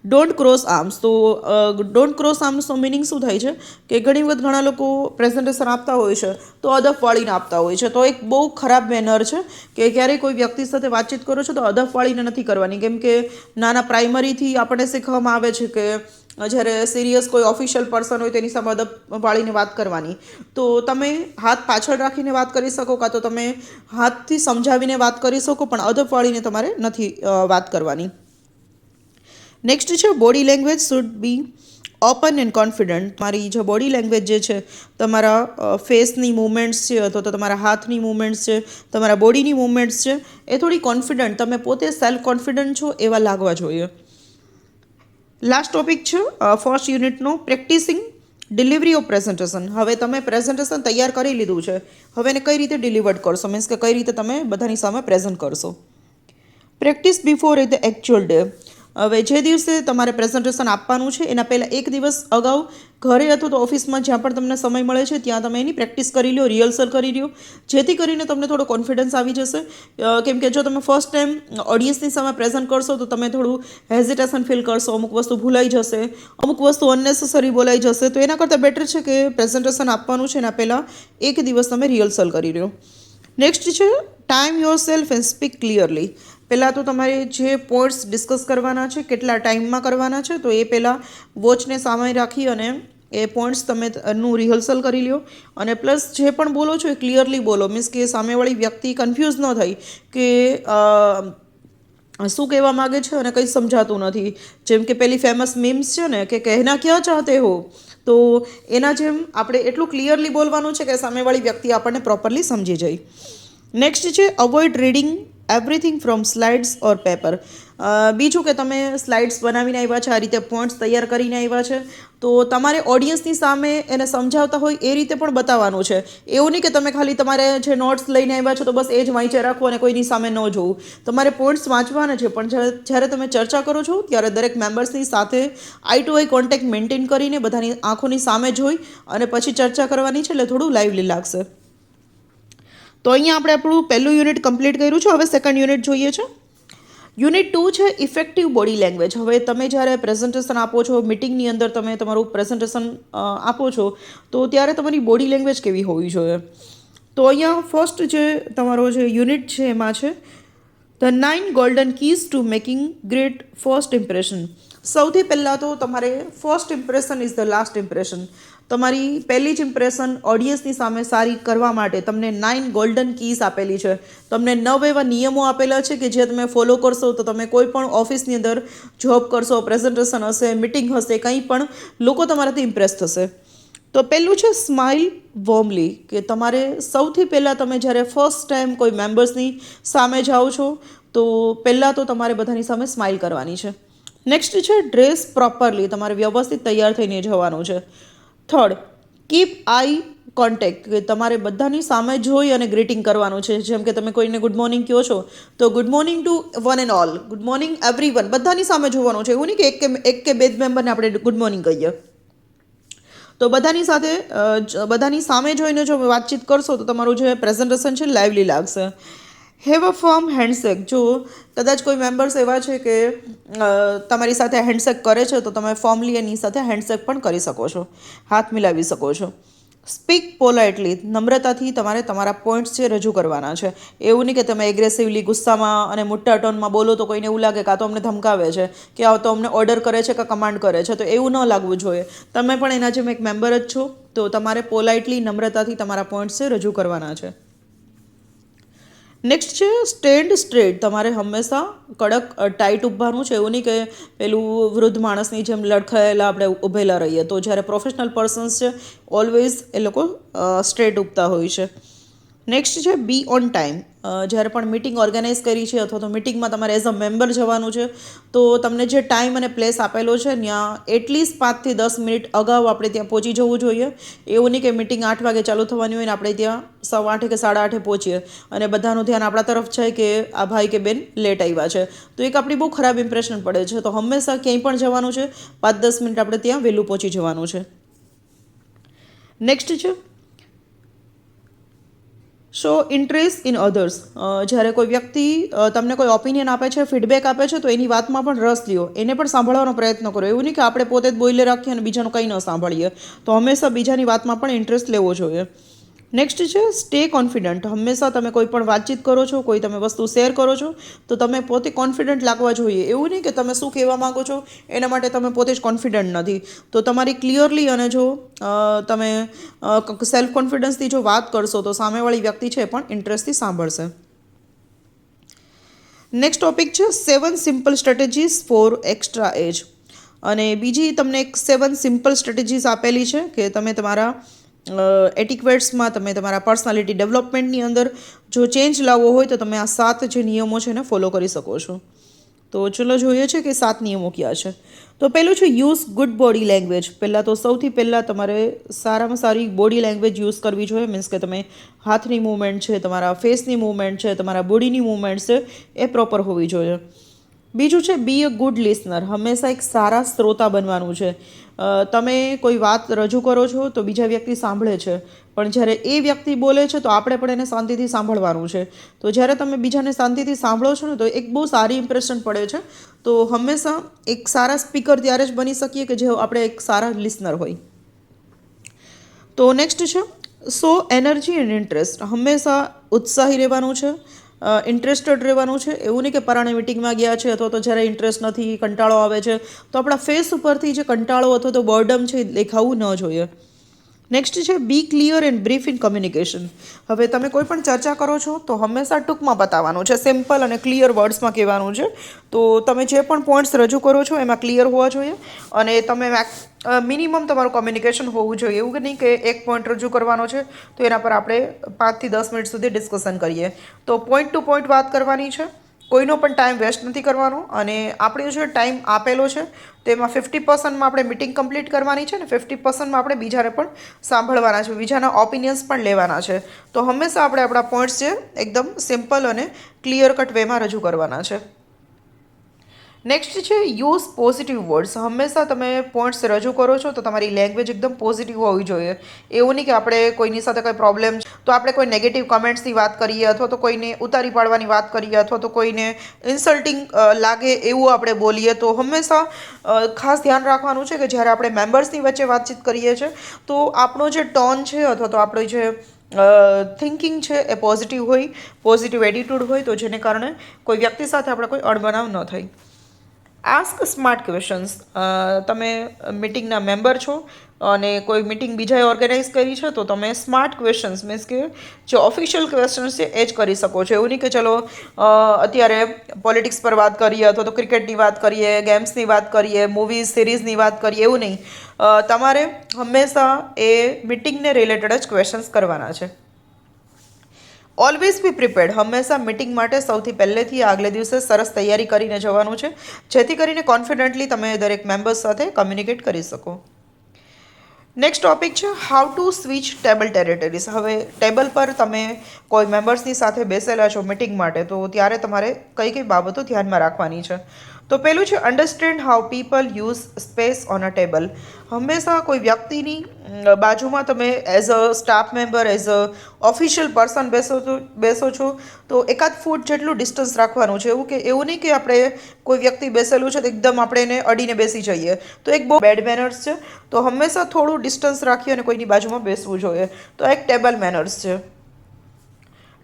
Don't cross arms. તો ડોન્ટ ક્રોસ આર્મ્સનો મિનિંગ શું થાય છે કે ઘણી વખત ઘણા લોકો પ્રેઝન્ટેશન આપતા હોય છે તો અદફ વાળીને આપતા હોય છે. તો એક બહુ ખરાબ મેનર છે કે ક્યારેય કોઈ વ્યક્તિ સાથે વાતચીત કરો છો તો અદફ વાળીને નથી કરવાની. કેમ કે નાના પ્રાઇમરીથી આપણને શીખવામાં આવે છે કે જ્યારે સિરિયસ કોઈ ઓફિશિયલ પર્સન હોય તેની સામે અદબ વાળીને વાત કરવાની. તો તમે હાથ પાછળ રાખીને વાત કરી શકો કાં તો તમે હાથથી સમજાવીને વાત કરી શકો, પણ અદબ વાળીને તમારે નથી વાત કરવાની. નેક્સ્ટ છે body language should be open end confident. તમારી જે બોડી લેંગ્વેજ જે છે, તમારા ફેસની મૂવમેન્ટ્સ છે અથવા તો તમારા હાથની મૂવમેન્ટ્સ છે, તમારા બોડીની મૂવમેન્ટ્સ છે, એ થોડી કોન્ફિડન્ટ, તમે પોતે સેલ્ફ કોન્ફિડન્ટ છો એવા લાગવા જોઈએ. લાસ્ટ ટોપિક છે ફર્સ્ટ યુનિટનો પ્રેક્ટિસિંગ ડિલિવરી ઓફ પ્રેઝન્ટેશન. હવે તમે પ્રેઝન્ટેશન તૈયાર કરી લીધું છે, હવે એને કઈ રીતે ડિલિવર્ડ કરશો, મીન્સ કે કઈ રીતે તમે બધાની સામે પ્રેઝન્ટ કરશો. Practice before the actual day. હવે જે દિવસે તમારે પ્રેઝન્ટેશન આપવાનું છે એના પહેલાં એક દિવસ અગાઉ ઘરે અથવા તો ઓફિસમાં જ્યાં પણ તમને સમય મળે છે ત્યાં તમે એની પ્રેક્ટિસ કરી લો, રિહર્સલ કરી લો, જેથી કરીને તમને થોડો કોન્ફિડન્સ આવી જશે. કેમ કે જો તમે ફર્સ્ટ ટાઈમ ઓડિયન્સની સામે પ્રેઝન્ટ કરશો તો તમે થોડું હેઝિટેશન ફીલ કરશો, અમુક વસ્તુ ભૂલાઈ જશે, અમુક વસ્તુ અનનેસેસરી બોલાઈ જશે. તો એના કરતાં બેટર છે કે પ્રેઝન્ટેશન આપવાનું છે એના પહેલાં એક દિવસ તમે રિહર્સલ કરી લો. નેક્સ્ટ છે time your self and speak clearly. પહેલાં તો તમારે જે પોઈન્ટ્સ ડિસ્કસ કરવાના છે, કેટલા ટાઈમમાં કરવાના છે, તો એ પહેલાં વોચને સામે રાખી અને એ પોઈન્ટ્સ તમે નું રિહર્સલ કરી લો. અને પ્લસ જે પણ બોલો છો એ ક્લિયરલી બોલો, મીન્સ કે સામેવાળી વ્યક્તિ કન્ફ્યુઝ ન થઈ કે શું કહેવા માગે છે અને કંઈ સમજાતું નથી. જેમ કે પેલી ફેમસ મીમ્સ છે ને કે કહેના ક્યાં ચાહતે હો, તો એના જેમ આપણે એટલું ક્લિયરલી બોલવાનું છે કે સામેવાળી વ્યક્તિ આપણને પ્રોપરલી સમજી જાય. નેક્સ્ટ છે avoid reading everything from slides or paper. બીજું કે તમે સ્લાઇડ્સ બનાવીને આવ્યા છે, આ રીતે પોઈન્ટ્સ તૈયાર કરીને આવ્યા છે, તો તમારે ઓડિયન્સની સામે એને સમજાવતા હોય એ રીતે પણ બતાવવાનું છે. એવું નહીં કે તમે ખાલી તમારે જે નોટ્સ લઈને આવ્યા છો તો બસ એ જ વાંચ્યા રાખો અને કોઈની સામે ન જોવું. તમારે પોઈન્ટ્સ વાંચવાના છે, પણ જ્યારે તમે ચર્ચા કરો છો ત્યારે દરેક મેમ્બર્સની સાથે eye to eye contact maintain કરીને બધાની આંખોની સામે જોઈ અને પછી ચર્ચા કરવાની છે, એટલે થોડું લાઇવલી લાગશે. તો અહીંયા આપણે આપણું પહેલું યુનિટ કમ્પ્લીટ કર્યું છે. હવે સેકન્ડ યુનિટ જોઈએ છે. યુનિટ 2 છે ઇફેક્ટિવ બોડી લેંગ્વેજ. હવે તમે જ્યારે પ્રેઝન્ટેશન આપો છો, મિટિંગની અંદર તમે તમારું પ્રેઝન્ટેશન આપો છો, તો ત્યારે તમારી બોડી લેંગ્વેજ કેવી હોવી જોઈએ. તો અહીંયા ફર્સ્ટ જે તમારો જે યુનિટ છે એમાં છે the 9 golden keys to making great first impression. સૌથી પહેલાં તો તમારે first impression is the last impression. તમારી પહેલી જ ઇમ્પ્રેશન ઓડિયન્સની સામે સારી કરવા માટે તમને 9 ગોલ્ડન કીઝ આપેલી છે. તમને 9 એવા નિયમો આપેલા છે કે જે તમે ફોલો કરશો તો તમે કોઈ પણ ઓફિસની અંદર જોબ કરશો, પ્રેઝન્ટેશન હશે, મિટિંગ હશે, કંઈ પણ લોકો તમારાથી ઇમ્પ્રેસ થશે. તો પહેલું છે સ્માઇલ વોર્મલી, કે તમારે સૌથી પહેલાં તમે જ્યારે ફર્સ્ટ ટાઈમ કોઈ મેમ્બર્સની સામે જાઓ છો તો પહેલાં તો તમારે બધાની સામે સ્માઇલ કરવાની છે. નેક્સ્ટ છે ડ્રેસ પ્રોપરલી, તમારે વ્યવસ્થિત તૈયાર થઈને જવાનું છે. થર્ડ, કીપ આઈ કોન્ટેક્ટ, કે તમારે બધાની સામે જોઈ અને ગ્રીટિંગ કરવાનું છે. જેમ કે તમે કોઈને ગુડ મોર્નિંગ કહો છો તો good morning to one and all, good morning every one, બધાની સામે જોવાનું છે. એવું નહીં કે એક કે બે જ મેમ્બરને આપણે ગુડ મોર્નિંગ કહીએ. તો બધાની સાથે બધાની સામે જોઈને જો વાતચીત કરશો તો તમારું જે પ્રેઝન્ટેશન છે લાઇવલી લાગશે. Have a firm handshake. જો કદાચ કોઈ મેમ્બર્સ એવા છે કે તમારી સાથે હેન્ડશેક કરે છે તો તમે ફોર્મલી એની સાથે હેન્ડશેક પણ કરી શકો છો, હાથ મિલાવી શકો છો. સ્પીક પોલાઇટલી, નમ્રતાથી તમારે તમારા પોઈન્ટ્સ છે રજૂ કરવાના છે. એવું નહીં કે તમે એગ્રેસિવલી ગુસ્સામાં અને મોટા ટોનમાં બોલો તો કોઈને એવું લાગે કાં તો અમને ધમકાવે છે કે આ તો અમને ઓર્ડર કરે છે કે કમાન્ડ કરે છે. તો એવું ન લાગવું જોઈએ. તમે પણ એના જેમ એક મેમ્બર જ છો, તો તમારે પોલાઇટલી, નમ્રતાથી તમારા પોઈન્ટ્સ છે રજૂ કરવાના છે. નેક્સ્ટ છે સ્ટેન્ડ સ્ટ્રેટ. તમારે હંમેશા કડક ટાઈટ ઊભવાનું છે. એવું નહીં કે પેલું વૃદ્ધ માણસની જેમ લડખાયેલા આપણે ઊભેલા રહીએ. તો જ્યારે પ્રોફેશનલ પર્સન્સ છે ઓલવેઝ એ લોકો સ્ટ્રેટ ઊભતા હોય છે. નેક્સ્ટ છે બી ઓન ટાઈમ. જ્યારે પણ મિટિંગ ઓર્ગેનાઇઝ કરી છે અથવા તો મિટિંગમાં તમારે એઝ અ મેમ્બર જવાનું છે તો તમને જે ટાઈમ અને પ્લેસ આપેલો છે ત્યાં એટલીસ્ટ 5 થી 10 મિનિટ અગાઉ આપણે ત્યાં પહોંચી જવું જોઈએ. એવું નહીં કે મિટિંગ 8 વાગે ચાલુ થવાની હોય ને આપણે ત્યાં 8:15 કે 8:30 પહોંચીએ અને બધાનું ધ્યાન આપણા તરફ છે કે આ ભાઈ કે બેન લેટ આવ્યા છે, તો એક આપણી બહુ ખરાબ ઇમ્પ્રેશન પડે છે. તો હંમેશા ક્યાંય પણ જવાનું છે 5-10 મિનિટ આપણે ત્યાં વહેલું પહોંચી જવાનું છે. નેક્સ્ટ છે શો ઇન્ટરેસ્ટ ઇન અધર્સ. જ્યારે કોઈ વ્યક્તિ તમને કોઈ ઓપિનિયન આપે છે, ફીડબેક આપે છે, તો એની વાતમાં પણ રસ લ્યો, એને પણ સાંભળવાનો પ્રયત્ન કરો. એવું નહીં કે આપણે પોતે જ બોલે રાખીએ અને બીજાનું કંઈ ન સાંભળીએ. તો હંમેશા બીજાની વાતમાં પણ ઇન્ટરેસ્ટ લેવો જોઈએ. નેક્સ્ટ છે સ્ટે કોન્ફિડન્ટ. હંમેશા તમે કોઈ પણ વાતચીત કરો છો, કોઈ તમે વસ્તુ શેર કરો છો તો તમે પોતે કોન્ફિડન્ટ લાગવા જોઈએ. એવું નહીં કે તમે શું કહેવા માગો છો એના માટે તમે પોતે જ કોન્ફિડન્ટ નથી. તો તમારી ક્લિયરલી અને જો તમે સેલ્ફ કોન્ફિડન્સથી જો વાત કરશો તો સામેવાળી વ્યક્તિ છે પણ ઇન્ટરેસ્ટથી સાંભળશે. નેક્સ્ટ ટોપિક છે 7 સિમ્પલ સ્ટ્રેટેજીસ ફોર એક્સ્ટ્રા એજ. અને બીજી તમને એક 7 સિમ્પલ સ્ટ્રેટેજીસ આપેલી છે કે તમે તમારા એટિક્વેટ્સમાં, તમે તમારા પર્સનાલિટી ડેવલપમેન્ટની અંદર જો ચેન્જ લાવવો હોય તો તમે આ 7 જે નિયમો છે એને ફોલો કરી શકો છો. તો ચલો જોઈએ છે કે 7 નિયમો કયા છે. તો પહેલું છે યુઝ ગુડ બોડી લેંગ્વેજ. પહેલાં તો સૌથી પહેલાં તમારે સારામાં સારી બોડી લેંગ્વેજ યુઝ કરવી જોઈએ. મીન્સ કે તમે હાથની મૂવમેન્ટ છે, તમારા ફેસની મૂવમેન્ટ છે, તમારા બોડીની મૂવમેન્ટ છે એ પ્રોપર હોવી જોઈએ. બીજું છે બી અ ગુડ લિસનર. હંમેશા એક સારા શ્રોતા બનવાનું છે. તમે કોઈ વાત રજૂ કરો છો તો બીજા વ્યક્તિ સાંભળે છે, પણ જ્યારે એ વ્યક્તિ બોલે છે તો આપણે પણ એને શાંતિથી સાંભળવાનું છે. તો જ્યારે તમે બીજાને શાંતિથી સાંભળો છો ને તો એક બહુ સારી ઇમ્પ્રેશન પડે છે. તો હંમેશા એક સારા સ્પીકર ત્યારે જ બની શકીએ કે જે આપણે એક સારા લિસનર હોય. તો નેક્સ્ટ છે સો એનર્જી એન્ડ ઇન્ટરેસ્ટ. હંમેશા ઉત્સાહી રહેવાનું છે, ઇન્ટરેસ્ટેડ રહેવાનું છે. એવું નહીં કે પરાણે મિટિંગમાં ગયા છે અથવા તો જ્યારે ઇન્ટરેસ્ટ નથી, કંટાળો આવે છે તો આપણા ફેસ ઉપરથી જે કંટાળો અથવા તો બોર્ડમ છે એ દેખાવું ન જોઈએ. નેક્સ્ટ છે be clear and brief in communication. હવે તમે કોઈ પણ ચર્ચા કરો છો તો હંમેશા ટૂંકમાં બતાવવાનું છે, સિમ્પલ અને ક્લિયર વર્ડ્સમાં કહેવાનું છે. તો તમે જે પણ પોઈન્ટ્સ રજૂ કરો છો એમાં ક્લિયર હોવા જોઈએ અને તમે મિનિમમ તમારું કમ્યુનિકેશન હોવું જોઈએ. એવું નહીં કે એક પોઈન્ટ રજૂ કરવાનો છે તો એના પર આપણે 5 થી 10 મિનિટ સુધી ડિસ્કશન કરીએ. તો પોઈન્ટ ટુ પોઈન્ટ વાત કરવાની છે, કોઈનો પણ ટાઈમ વેસ્ટ નથી કરવાનો. અને આપણે જે ટાઈમ આપેલો છે તેમાં 50%માં આપણે મિટિંગ કમ્પ્લીટ કરવાની છે ને 50%માં આપણે બીજાને પણ સાંભળવાના છે, બીજાના ઓપિનિયન્સ પણ લેવાના છે. તો હંમેશા આપણે આપણા પોઈન્ટ્સ છે એકદમ સિમ્પલ અને ક્લિયર કટ વેમાં રજૂ કરવાના છે. નેક્સ્ટ છે યુઝ પોઝિટિવ વર્ડ્સ. હંમેશા તમે પોઈન્ટ્સ રજૂ કરો છો તો તમારી લેંગ્વેજ એકદમ પોઝિટિવ હોવી જોઈએ. એવું નહીં કે આપણે કોઈની સાથે કોઈ પ્રોબ્લેમ તો આપણે કોઈ નેગેટિવ કમેન્ટ્સની વાત કરીએ અથવા તો કોઈને ઉતારી પાડવાની વાત કરીએ અથવા તો કોઈને ઇન્સલ્ટિંગ લાગે એવું આપણે બોલીએ. તો હંમેશા ખાસ ધ્યાન રાખવાનું છે કે જ્યારે આપણે મેમ્બર્સની વચ્ચે વાતચીત કરીએ છીએ તો આપણો જે ટોન છે અથવા તો આપણો જે થિંકિંગ છે એ પોઝિટિવ હોય, પોઝિટિવ એટીટ્યૂડ હોય, તો જેને કારણે કોઈ વ્યક્તિ સાથે આપણે કોઈ અણબનાવ ન થાય. Ask smart questions. તમે મિટિંગના મેમ્બર છો અને કોઈ મિટિંગ બીજાએ ઓર્ગેનાઇઝ કરી છે તો તમે સ્માર્ટ ક્વેશ્ચન્સ મીન્સ કે જે ઓફિશિયલ ક્વેશ્ચન્સ છે એ જ કરી શકો છો. એવું નહીં કે ચલો અત્યારે પોલિટિક્સ પર વાત કરીએ અથવા તો ક્રિકેટની વાત કરીએ, ગેમ્સની વાત કરીએ, મૂવીઝ સિરીઝની વાત કરીએ, એવું નહીં. તમારે હંમેશા એ મિટિંગને રિલેટેડ જ ક્વેશ્ચન્સ કરવાના છે. Always be prepared. હંમેશા મિટિંગ માટે સૌથી પહેલેથી આગલે દિવસે સરસ તૈયારી કરીને જવાનું છે, જેથી કરીને કોન્ફિડન્ટલી તમે દરેક મેમ્બર્સ સાથે કમ્યુનિકેટ કરી શકો. નેક્સ્ટ ટોપિક છે હાઉ ટુ સ્વિચ ટેબલ ટેરેટરીઝ. હવે ટેબલ પર તમે કોઈ મેમ્બર્સની સાથે બેસેલા છો મિટિંગ માટે તો ત્યારે તમારે કઈ કઈ બાબતો ધ્યાનમાં રાખવાની છે. તો પહેલું છે understand how people use space on a table. હંમેશા કોઈ વ્યક્તિની બાજુમાં તમે as a staff member, as a official person બેસો છો તો 1 ફૂટ જેટલું ડિસ્ટન્સ રાખવાનું છે. એવું નહીં કે આપણે કોઈ વ્યક્તિ બેસેલું છે તો એકદમ આપણે એને અડીને બેસી જઈએ, તો એક બહુ બેડ મેનર્સ છે. તો હંમેશા થોડું ડિસ્ટન્સ રાખી અને કોઈની બાજુમાં બેસવું જોઈએ. તો એક ટેબલ મેનર્સ છે.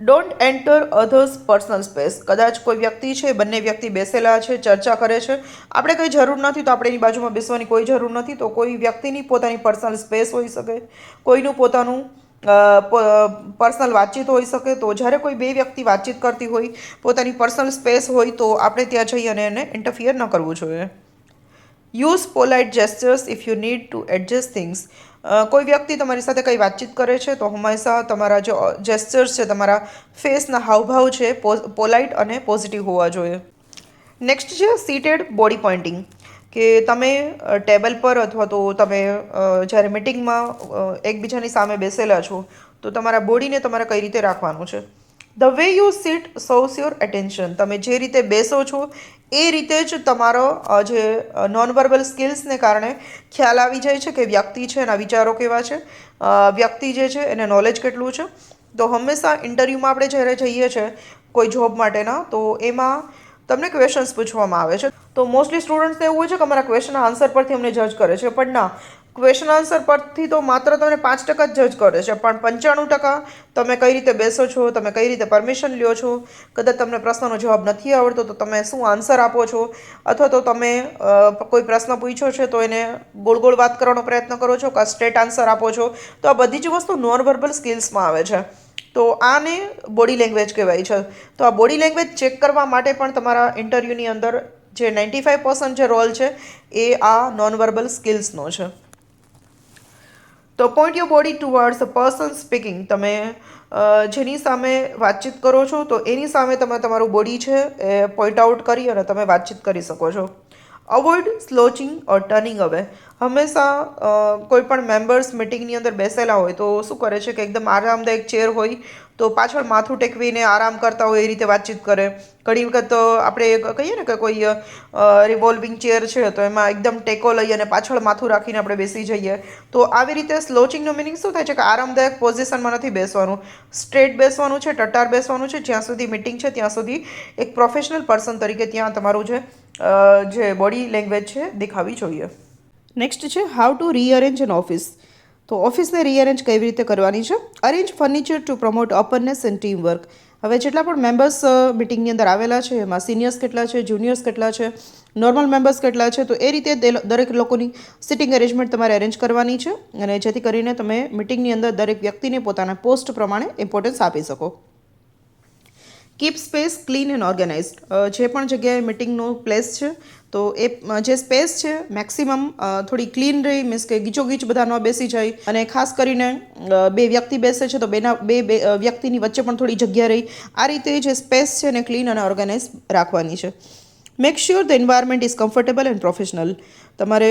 Don't enter others personal space. કદાચ કોઈ વ્યક્તિ છે, બંને વ્યક્તિ બેસેલા છે, ચર્ચા કરે છે, આપણે કંઈ જરૂર નથી તો આપણે એની બાજુમાં બેસવાની કોઈ જરૂર નથી. તો કોઈ વ્યક્તિની પોતાની પર્સનલ સ્પેસ હોઈ શકે, કોઈનું પોતાનું પર્સનલ વાતચીત હોઈ શકે. તો જ્યારે કોઈ બે વ્યક્તિ વાતચીત કરતી હોય, પોતાની પર્સનલ સ્પેસ હોય, તો આપણે ત્યાં જઈ અને એને ઇન્ટરફિયર ન કરવું જોઈએ. Use polite gestures if you need to adjust things. કોઈ વ્યક્તિ તમારી સાથે કંઈ વાતચીત કરે છે તો હંમેશા તમારા જે જેસ્ચર્સ છે, તમારા ફેસના હાવભાવ છે, પોલાઇટ અને પોઝિટિવ હોવા જોઈએ. નેક્સ્ટ છે સીટેડ બોડી પોઇન્ટિંગ, કે તમે ટેબલ પર અથવા તો તમે જ્યારે મિટિંગમાં એકબીજાની સામે બેસેલા છો તો તમારા બોડીને તમારે કઈ રીતે રાખવાનું છે. The way you seat shows your attention. તમે જે રીતે બેસો છો એ રીતે જ તમારો જે નોન વર્બલ સ્કિલ્સને કારણે ખ્યાલ આવી જાય છે કે વ્યક્તિ છે એના વિચારો કેવા છે, વ્યક્તિ જે છે એને નોલેજ કેટલું છે. તો હંમેશા ઇન્ટરવ્યૂમાં આપણે જ્યારે જઈએ છીએ કોઈ જોબ માટેના, તો એમાં તમને ક્વેશ્ચન્સ પૂછવામાં આવે છે. તો મોસ્ટલી સ્ટુડન્ટ્સને એવું હોય છે કે અમારા ક્વેશ્ચન આન્સર પરથી અમને જજ કરે છે, પણ ના, ક્વેશ્ચન આન્સર પરથી તો માત્ર તમને 5% જ જજ કરે છે, પણ 95% તમે કઈ રીતે બેસો છો, તમે કઈ રીતે પરમિશન લ્યો છો, કદાચ તમને પ્રશ્નનો જવાબ નથી આવડતો તો તમે શું આન્સર આપો છો, અથવા તો તમે કોઈ પ્રશ્ન પૂછ્યો છે તો એને ગોળ ગોળ વાત કરવાનો પ્રયત્ન કરો છો કે સ્ટ્રેટ આન્સર આપો છો. તો આ બધી જ વસ્તુ નોન વર્બલ સ્કિલ્સમાં આવે છે. તો આને બોડી લેંગ્વેજ કહેવાય છે. તો આ બોડી લેંગ્વેજ ચેક કરવા માટે પણ તમારા ઇન્ટરવ્યૂની અંદર જે 95% જે રોલ છે એ આ નોન વર્બલ સ્કિલ્સનો છે. તો point your body towards a person speaking. તમે જેની સામે વાતચીત કરો છો તો એની સામે તમે તમારું બોડી છે એ પોઈન્ટ આઉટ કરી અને તમે વાતચીત કરી શકો છો. અવોઇડ સ્લોચિંગ ઓર ટર્નિંગ અવે. હંમેશા કોઈ પણ મેમ્બર્સ મિટિંગની અંદર બેસેલા હોય તો શું કરે છે કે એકદમ આરામદાયક ચેર હોય તો પાછળ માથું ટેકવીને આરામ કરતા હોય એ રીતે વાતચીત કરે. ઘણી વખત તો આપણે કહીએ ને કે કોઈ રિવોલ્વિંગ ચેર છે તો એમાં એકદમ ટેકો લઈ અને પાછળ માથું રાખીને આપણે બેસી જઈએ. તો આવી રીતે સ્લોચિંગનો મિનિંગ શું થાય છે કે આરામદાયક પોઝિશનમાં નથી બેસવાનું, સ્ટ્રેટ બેસવાનું છે, ટટ્ટાર બેસવાનું છે. જ્યાં સુધી મિટિંગ છે ત્યાં સુધી એક પ્રોફેશનલ પર્સન તરીકે ત્યાં તમારું જે બોડી લેંગ્વેજ છે દેખાવી જોઈએ. નેક્સ્ટ છે how to rearrange an office. તો ઓફિસને રીઅરેન્જ કેવી રીતે કરવાની છે. Arrange furniture to promote openness and team work. હવે જેટલા પણ મેમ્બર્સ મિટિંગની અંદર આવેલા છે એમાં સિનિયર્સ કેટલા છે, જુનિયર્સ કેટલા છે, નોર્મલ મેમ્બર્સ કેટલા છે, તો એ રીતે દરેક લોકોની સિટિંગ અરેન્જમેન્ટ તમારે અરેન્જ કરવાની છે, અને જેથી કરીને તમે મિટિંગની અંદર દરેક વ્યક્તિને પોતાના પોસ્ટ પ્રમાણે ઇમ્પોર્ટન્સ આપી શકો. Keep space clean and organised. જે પણ જગ્યાએ મિટિંગનો પ્લેસ છે તો એ જે સ્પેસ છે મેક્સિમમ થોડી ક્લીન રહી, મીન્સ કે ગીચોગીચ બધા ન બેસી જાય, અને ખાસ કરીને બે વ્યક્તિ બેસે છે તો બે વ્યક્તિની વચ્ચે પણ થોડી જગ્યા રહી. આ રીતે જે સ્પેસ છે એને ક્લીન અને ઓર્ગેનાઇઝ રાખવાની છે. Make sure the environment is comfortable and professional. તમારે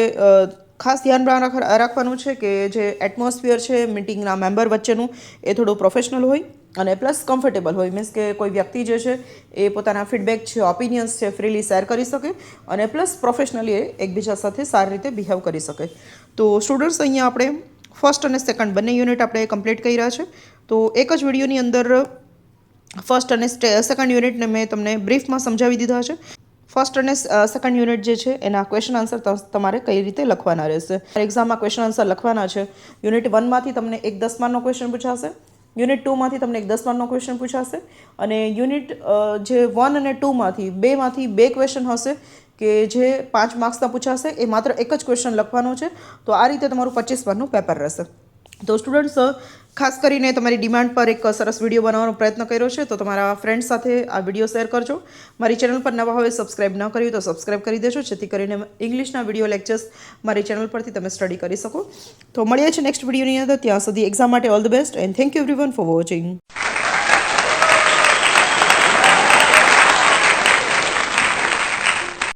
ખાસ ધ્યાન રાખવાનું છે કે જે એટમોસ્ફિયર છે મિટિંગના મેમ્બર વચ્ચેનું એ થોડું પ્રોફેશનલ હોય અને પ્લસ કમ્ફર્ટેબલ હોય. મીન્સ કે કોઈ વ્યક્તિ જે છે એ પોતાના ફીડબેક છે, ઓપિનિયન્સ છે, ફ્રીલી શેર કરી શકે અને પ્લસ પ્રોફેશનલી એ એકબીજા સાથે સારી રીતે બિહેવ કરી શકે. તો સ્ટુડન્ટ્સ, અહીંયા આપણે ફર્સ્ટ અને સેકન્ડ બંને યુનિટ આપણે કમ્પ્લીટ કર્યા છે. તો એક જ વિડીયોની અંદર ફર્સ્ટ અને સેકન્ડ યુનિટને મેં તમને બ્રીફમાં સમજાવી દીધા છે. ફર્સ્ટ અને સેકન્ડ યુનિટ જે છે એના ક્વેશ્ચન આન્સર તમારે કઈ રીતે લખવાના રહેશે. એક્ઝામમાં ક્વેશ્ચન આન્સર લખવાના છે. યુનિટ 1માંથી તમને 1 10 માર્કનો ક્વેશ્ચન પૂછાશે, યુનિટ 2માંથી તમને 1 10 માર્કનો ક્વેશ્ચન પૂછાશે, અને યુનિટ જે 1 અને 2માંથી 2 ક્વેશ્ચન હશે કે જે 5 માર્ક્સના પૂછાશે. એ માત્ર એક જ ક્વેશ્ચન લખવાનો છે. તો આ રીતે તમારું 25 માર્કનું પેપર રહેશે. તો સ્ટુડન્ટ્સ, ખાસ કરીને તમારી ડિમાન્ડ પર એક સરસ વિડીયો બનાવવાનો પ્રયત્ન કર્યો છે, તો તમારા ફ્રેન્ડ સાથે આ વિડીયો શેર કરજો. મારી ચેનલ પર નવા હવે સબસ્ક્રાઇબ ન કર્યું તો સબસ્ક્રાઇબ કરી દેજો, જેથી કરીને ઇંગ્લિશના વિડીયો લેક્ચર્સ મારી ચેનલ પરથી તમે સ્ટડી કરી શકો. તો મળીએ છીએ નેક્સ્ટ વિડીયોની અંદર. ત્યાં સુધી એક્ઝામ માટે all the best and thank you everyone for watching.